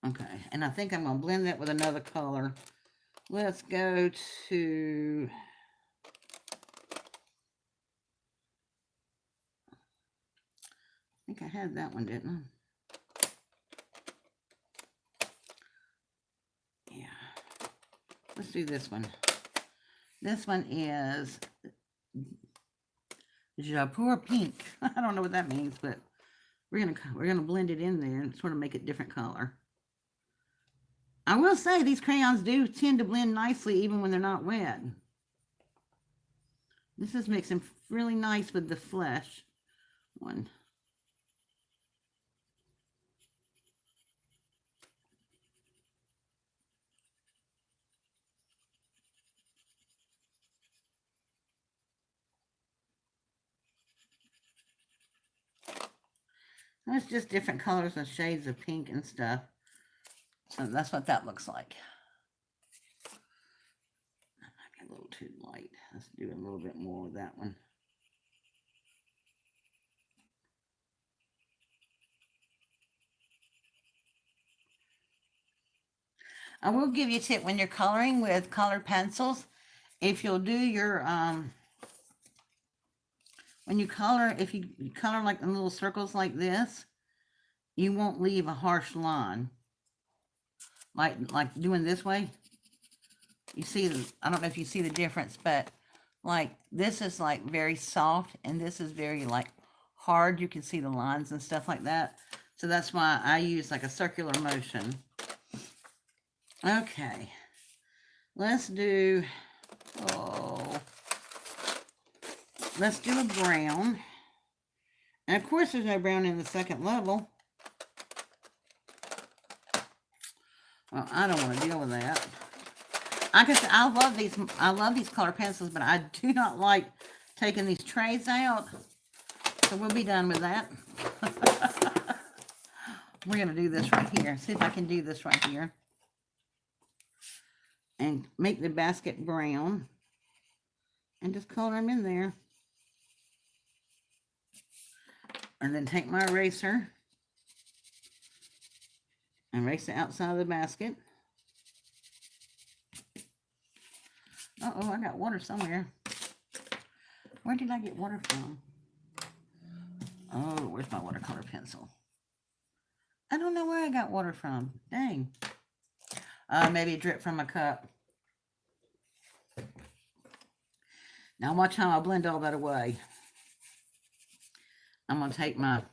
Okay, and I think I'm going to blend that with another color. Let's go to... I think I had that one, didn't I? Yeah. Let's do this one. This one is Japur Pink. I don't know what that means, but we're gonna blend it in there and sort of make it different color. I will say these crayons do tend to blend nicely even when they're not wet. This is mixing really nice with the flesh one. It's just different colors and shades of pink and stuff. So that's what that looks like. A little too light. Let's do a little bit more with that one. I will give you a tip when you're coloring with colored pencils. If you'll do your, when you color, if you color like in little circles like this, you won't leave a harsh line. Like doing this way. You see, I don't know if you see the difference, but like this is like very soft and this is very like hard. You can see the lines and stuff like that. So that's why I use like a circular motion. Okay. Let's do, let's do a brown. And of course there's no brown in the second level. Well, I don't want to deal with that. I love these color pencils, but I do not like taking these trays out. So we'll be done with that. We're going to do this right here. See if I can do this right here. And make the basket brown. And just color them in there. And then take my eraser. And erase the outside of the basket. Uh-oh, I got water somewhere. Where did I get water from? Oh, where's my watercolor pencil? I don't know where I got water from. Dang. Maybe it dripped from my cup. Now watch how I blend all that away. I'm going to take my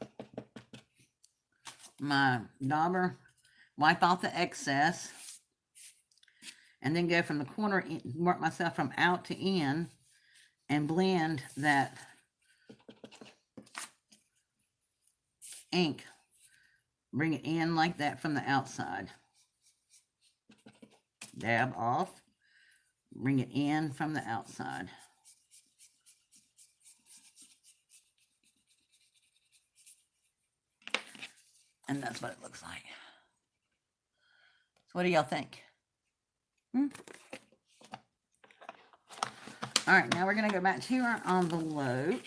dauber, wipe off the excess, and then go from the corner, work myself from out to in, and blend that ink. Bring it in like that from the outside. Dab off, Bring it in from the outside. And that's what it looks like. So what do y'all think? All right, now we're going to go back to our envelope.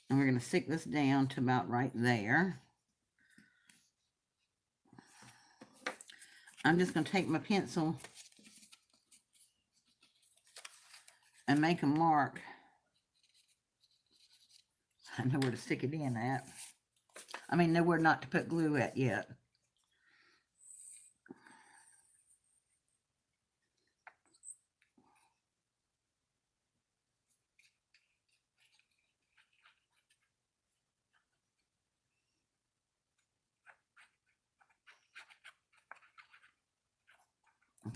And we're going to stick this down to about right there. I'm just going to take my pencil and make a mark. I know where to stick it in at. I mean, know where not to put glue at yet.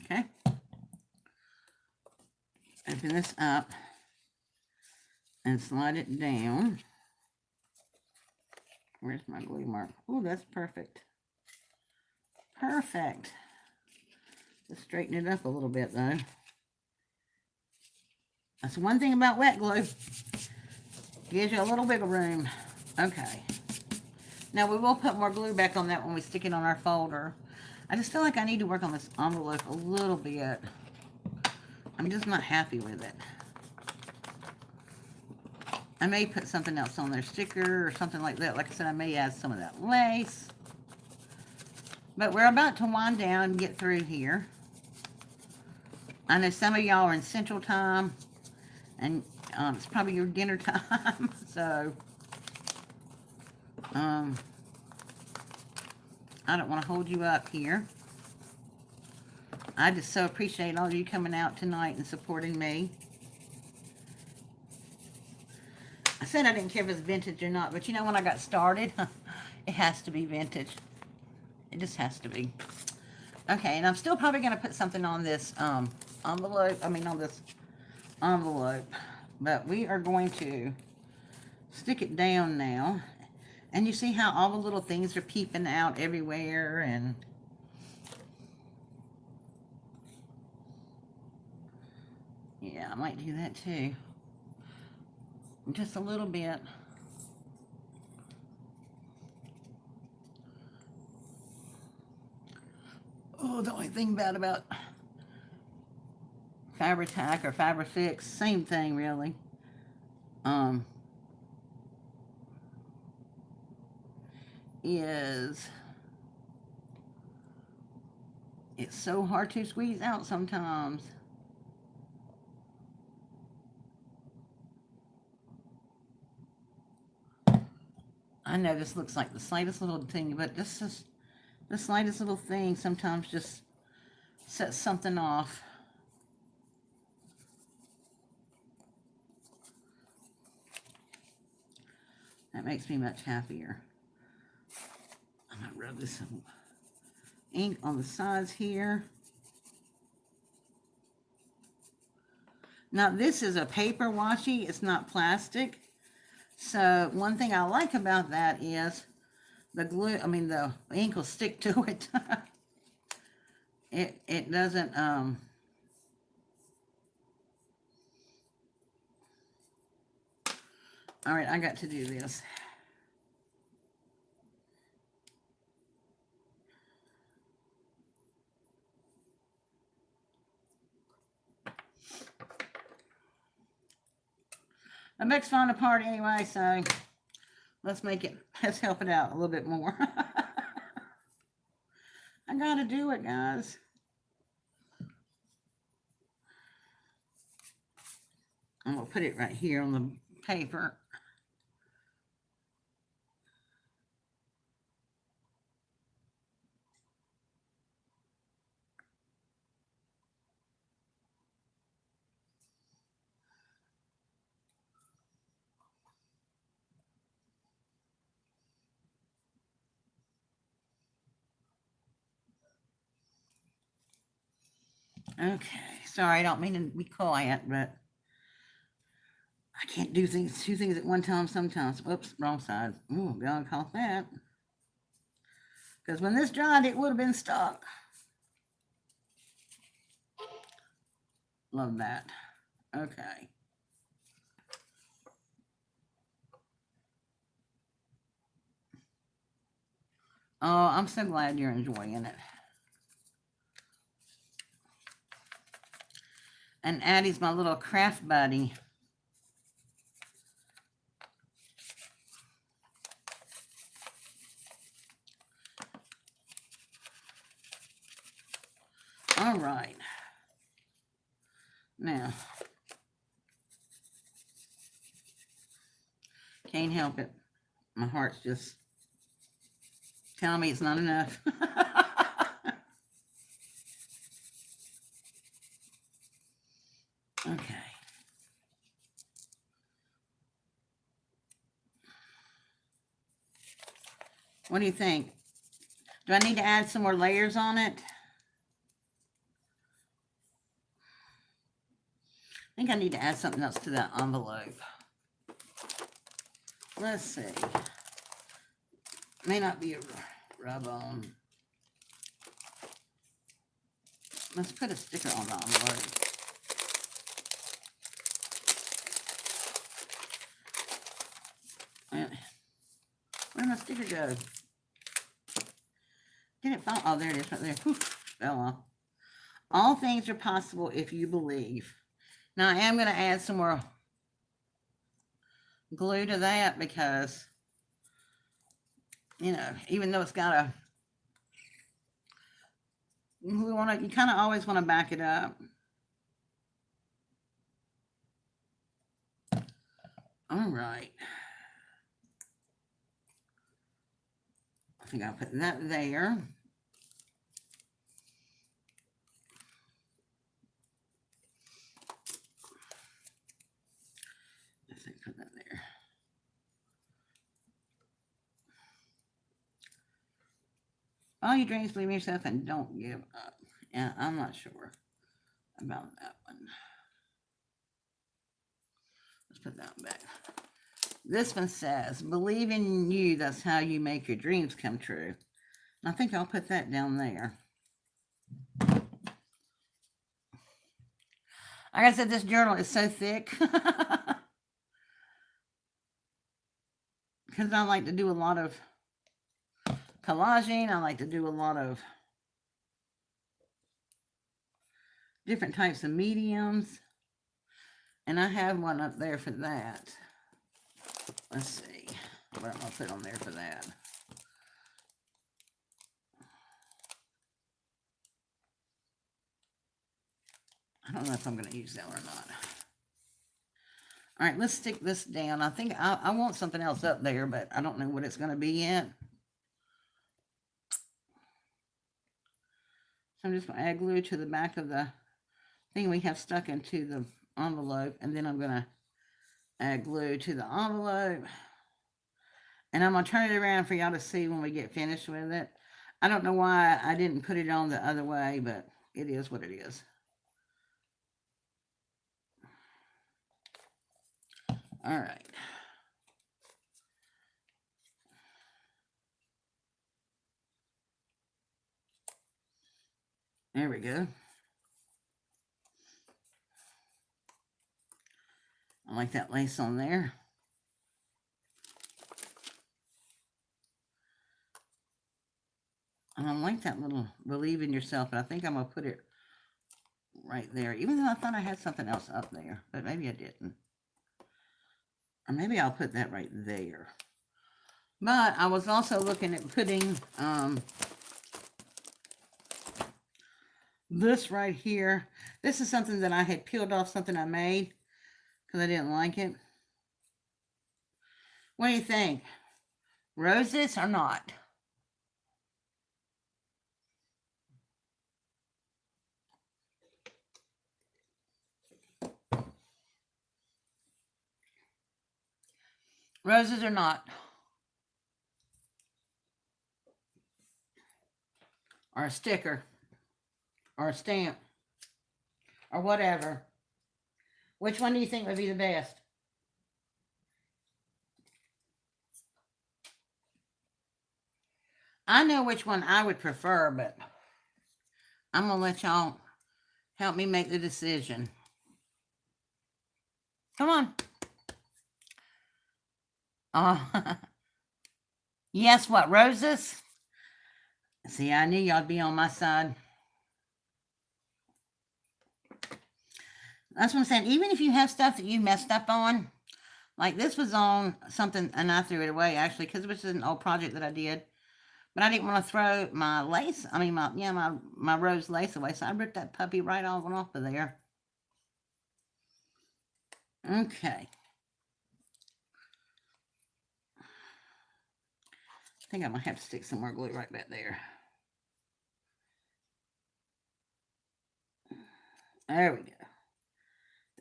Okay. Open this up and slide it down. Where's my glue mark? Oh, that's perfect. Perfect. Just straighten it up a little bit though. That's one thing about wet glue. Gives you a little bit of room. Okay. Now we will put more glue back on that when we stick it on our folder. I just feel like I need to work on this envelope a little bit. I'm just not happy with it. I may put something else on there, sticker or something like that. Like I said, I may add some of that lace. But we're about to wind down and get through here. I know some of y'all are in Central Time, and it's probably your dinner time. So, I don't want to hold you up here. I just so appreciate all of you coming out tonight and supporting me. I said I didn't care if it's vintage or not, but you know when I got started, it has to be vintage. It just has to be. Okay, and I'm still probably going to put something on this envelope. I mean on this envelope. But we are going to stick it down now. And you see how all the little things are peeping out everywhere, and yeah, I might do that too. Just a little bit. Oh, the only thing bad about Fabri-Tac or Fabri-Fix, same thing really. Is it's so hard to squeeze out sometimes. I know this looks like the slightest little thing, but this is the slightest little thing sometimes just sets something off. That makes me much happier. I'm going to rub this ink on the sides here. Now this is a paper washi, it's not plastic. So one thing I like about that is the glue, the ink will stick to it. It doesn't, all right, I got to do this. It makes fun apart anyway, so let's help it out a little bit more. I gotta do it, guys. I'm gonna put it right here on the paper. Okay, sorry, I don't mean to be quiet, but I can't do two things at one time sometimes. Oops, wrong side. Ooh, God caught that. Because when this dried, it would have been stuck. Love that. Okay. Oh, I'm so glad you're enjoying it. And Addie's my little craft buddy. All right. Now, can't help it. My heart's just telling me it's not enough. Okay. What do you think? Do I need to add some more layers on it? I think I need to add something else to that envelope. Let's see. May not be a rub on. Let's put a sticker on the envelope. Where did my sticker go? Did it fall? Oh, there it is right there. Whew, fell off. All things are possible if you believe. Now, I am going to add some more glue to that because, you know, even though it's got a, you kind of always want to back it up. All right. I think I'll put that there. Let's see, put that there. All your dreams, believe in yourself and don't give up. Yeah, I'm not sure about that one. Let's put that one back. This one says, believe in you, that's how you make your dreams come true. And I think I'll put that down there. Like I said, this journal is so thick. Because I like to do a lot of collaging. I like to do a lot of different types of mediums. And I have one up there for that. Let's see. What am I put on there for that? I don't know if I'm going to use that or not. All right, let's stick this down. I think I want something else up there, but I don't know what it's going to be yet. So I'm just going to add glue to the back of the thing we have stuck into the envelope, and then I'm going to add glue to the envelope. And I'm going to turn it around for y'all to see when we get finished with it. I don't know why I didn't put it on the other way, but it is what it is. All right. There we go. I like that lace on there. And I like that little believe in yourself, but I think I'm going to put it right there, even though I thought I had something else up there, but maybe I didn't. Or maybe I'll put that right there. But I was also looking at putting this right here. This is something that I had peeled off something I made because I didn't like it. What do you think? Roses or not? Roses or not? Or a sticker? Or a stamp? Or whatever? Which one do you think would be the best? I know which one I would prefer, but I'm going to let y'all help me make the decision. Come on. Oh, yes, what, roses? See, I knew y'all'd be on my side. That's what I'm saying. Even if you have stuff that you messed up on, like this was on something, and I threw it away actually because it was just an old project that I did. But I didn't want to throw my lace. I mean, my rose lace away, so I ripped that puppy right off of there. Okay. I think I might have to stick some more glue right back there. There we go.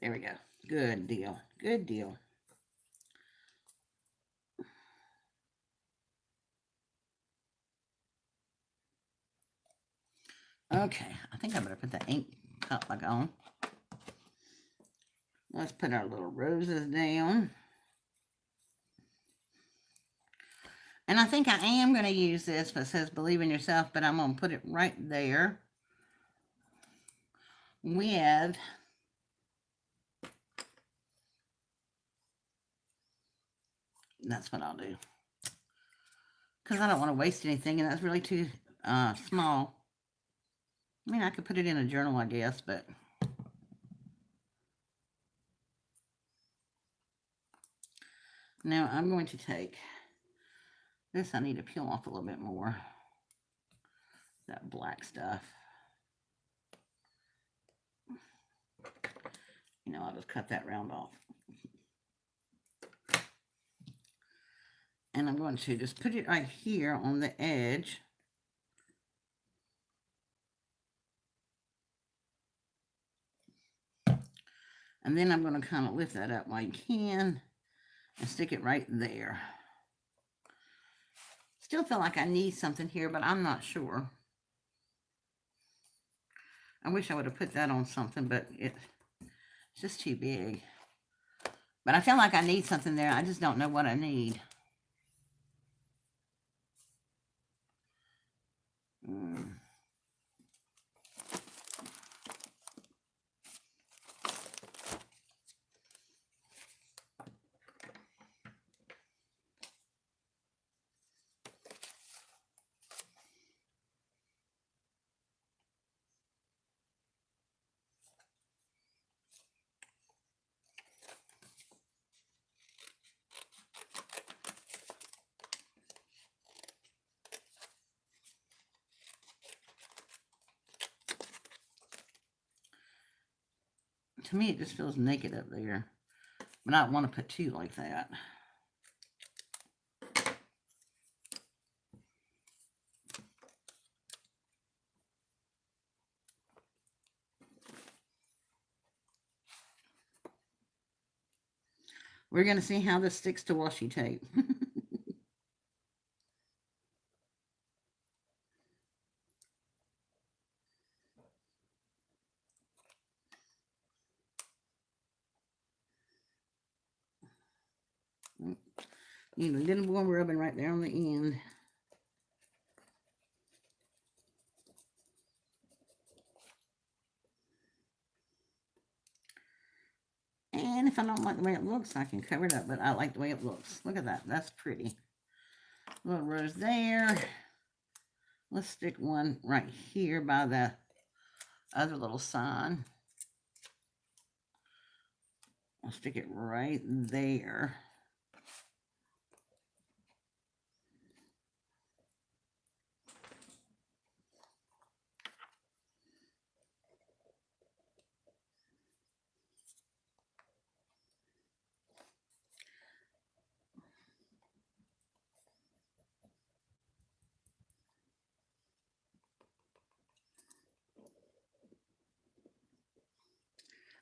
There we go. Good deal. Good deal. Okay, I think I better put the ink cup back on. Let's put our little roses down. And I think I am going to use this, but it says believe in yourself, but I'm going to put it right there with that's what I'll do. Because I don't want to waste anything, and that's really too small. I mean, I could put it in a journal, I guess, but now I'm going to take this. I need to peel off a little bit more. That black stuff. You know, I'll just cut that round off. And I'm going to just put it right here on the edge. And then I'm going to kind of lift that up while you can and stick it right there. Still feel like I need something here, but I'm not sure. I wish I would have put that on something, but it's just too big. But I feel like I need something there. I just don't know what I need. To me, it just feels naked up there. But I don't want to put two like that. We're going to see how this sticks to washi tape. Need a little more rubbing right there on the end. And if I don't like the way it looks, I can cover it up, but I like the way it looks. Look at that. That's pretty. Little rose there. Let's stick one right here by the other little sign. I'll stick it right there.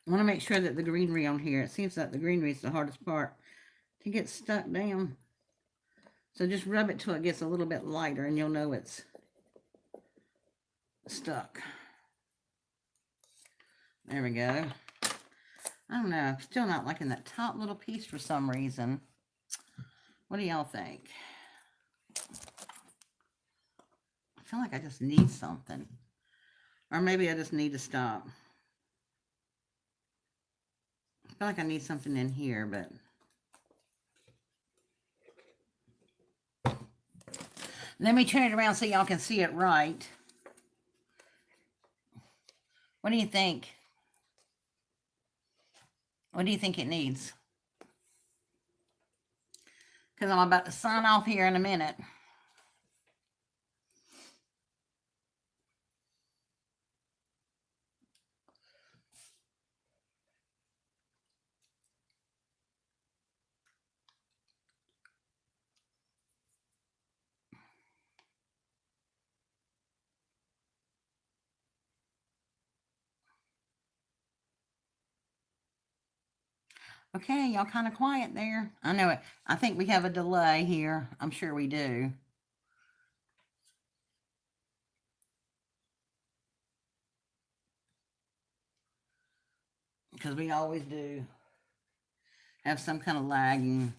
I want to make sure that the greenery on here, it seems like the greenery is the hardest part to get stuck down. So just rub it till it gets a little bit lighter and you'll know it's stuck. There we go. I don't know. I'm still not liking that top little piece for some reason. What do y'all think? I feel like I just need something. Or maybe I just need to stop. feel like I need something in here, but let me turn it around so y'all can see it right. What do you think? What do you think it needs? Because I'm about to sign off here in a minute. Okay, y'all kind of quiet there. I know it. I think we have a delay here. I'm sure we do. Because we always do have some kind of lagging.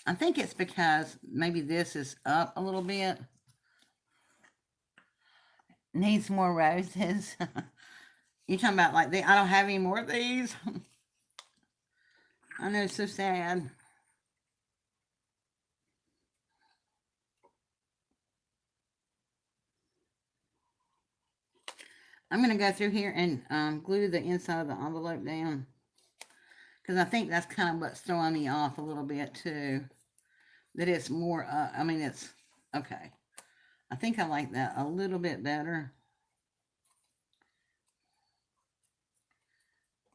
I think it's because maybe this is up a little bit. Needs more roses. You talking about like I don't have any more of these? I know, it's so sad. I'm going to go through here and glue the inside of the envelope down. Because I think that's kind of what's throwing me off a little bit too. That it's more, I mean, it's, okay. I think I like that a little bit better.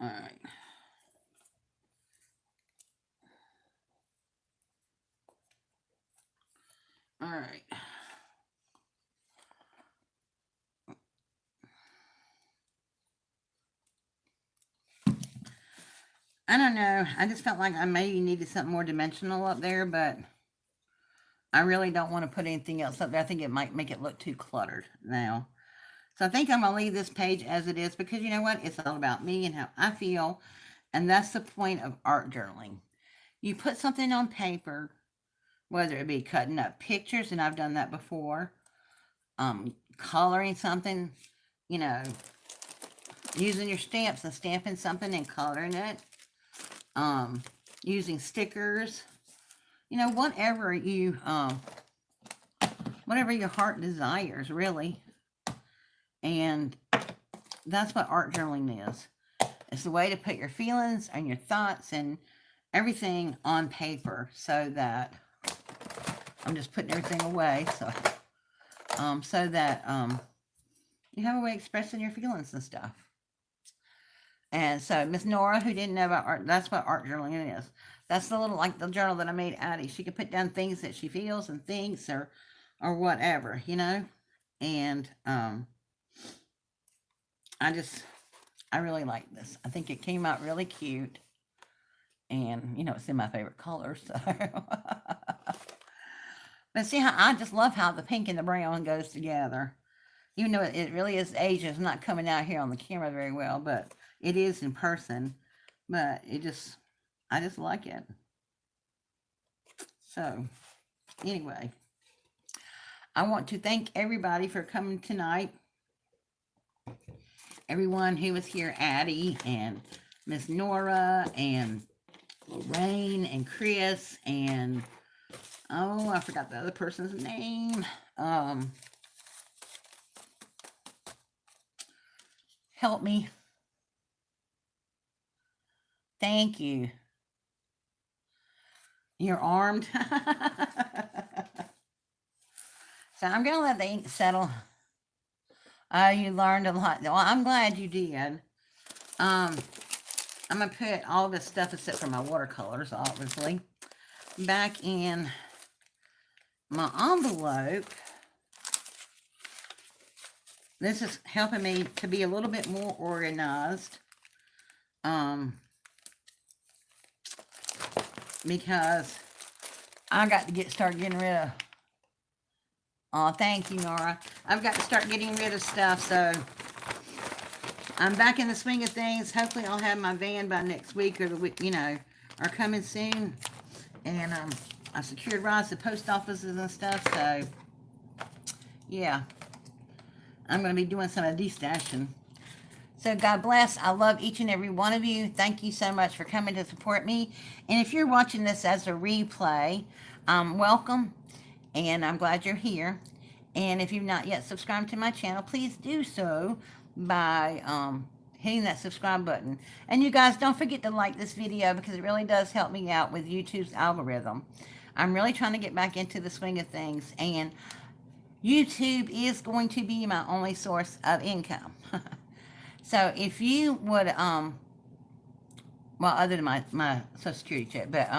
All right. All right. I don't know. I just felt like I maybe needed something more dimensional up there, but I really don't want to put anything else up there. I think it might make it look too cluttered now. So I think I'm going to leave this page as it is because you know what? It's all about me and how I feel. And that's the point of art journaling. You put something on paper, whether it be cutting up pictures, and I've done that before, coloring something, you know, using your stamps and stamping something and coloring it, using stickers, you know, whatever your heart desires, really. And that's what art journaling is. It's the way to put your feelings and your thoughts and everything on paper so that I'm just putting everything away so that you have a way of expressing your feelings and stuff. And so Miss Nora, who didn't know about art, that's what art journaling is. That's the little, like the journal that I made Addie. She could put down things that she feels and thinks or whatever, you know. And I really like this. I think it came out really cute. And, you know, it's in my favorite color, so. But see how, I just love how the pink and the brown goes together. Even though it really is Asian, it's not coming out here on the camera very well, but it is in person. But I just like it. So, anyway. I want to thank everybody for coming tonight. Everyone who was here, Addie and Miss Nora and Lorraine and Chris and oh, I forgot the other person's name. Help me. Thank you. You're armed. So I'm going to let the ink settle. You learned a lot. Well, I'm glad you did. I'm going to put all this stuff except for my watercolors, obviously, back in my envelope. This is helping me to be a little bit more organized. Because I got to start getting rid of. Oh, thank you, Nora. I've got to start getting rid of stuff, so I'm back in the swing of things. Hopefully, I'll have my van by next week or the week, you know, or coming soon. And I secured rides to post offices and stuff, so yeah, I'm going to be doing some of destashing. So God bless. I love each and every one of you. Thank you so much for coming to support me. And if you're watching this as a replay, welcome. And I'm glad you're here. And if you've not yet subscribed to my channel, please do so by hitting that subscribe button. And you guys, don't forget to like this video because it really does help me out with YouTube's algorithm. I'm really trying to get back into the swing of things, and YouTube is going to be my only source of income. So if you would, well, other than my Social Security check, but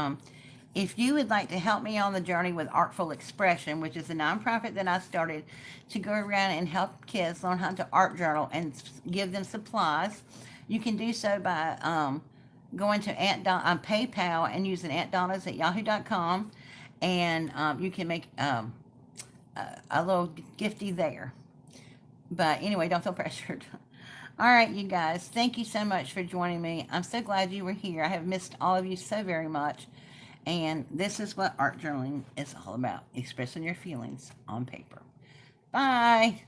if you would like to help me on the journey with Artful Expression, which is a nonprofit that I started to go around and help kids learn how to art journal and give them supplies, you can do so by going to PayPal and using auntdonnas at yahoo.com, and you can make a little gifty there. But anyway, don't feel pressured. All right, you guys, thank you so much for joining me. I'm so glad you were here. I have missed all of you so very much. And this is what art journaling is all about, expressing your feelings on paper. Bye.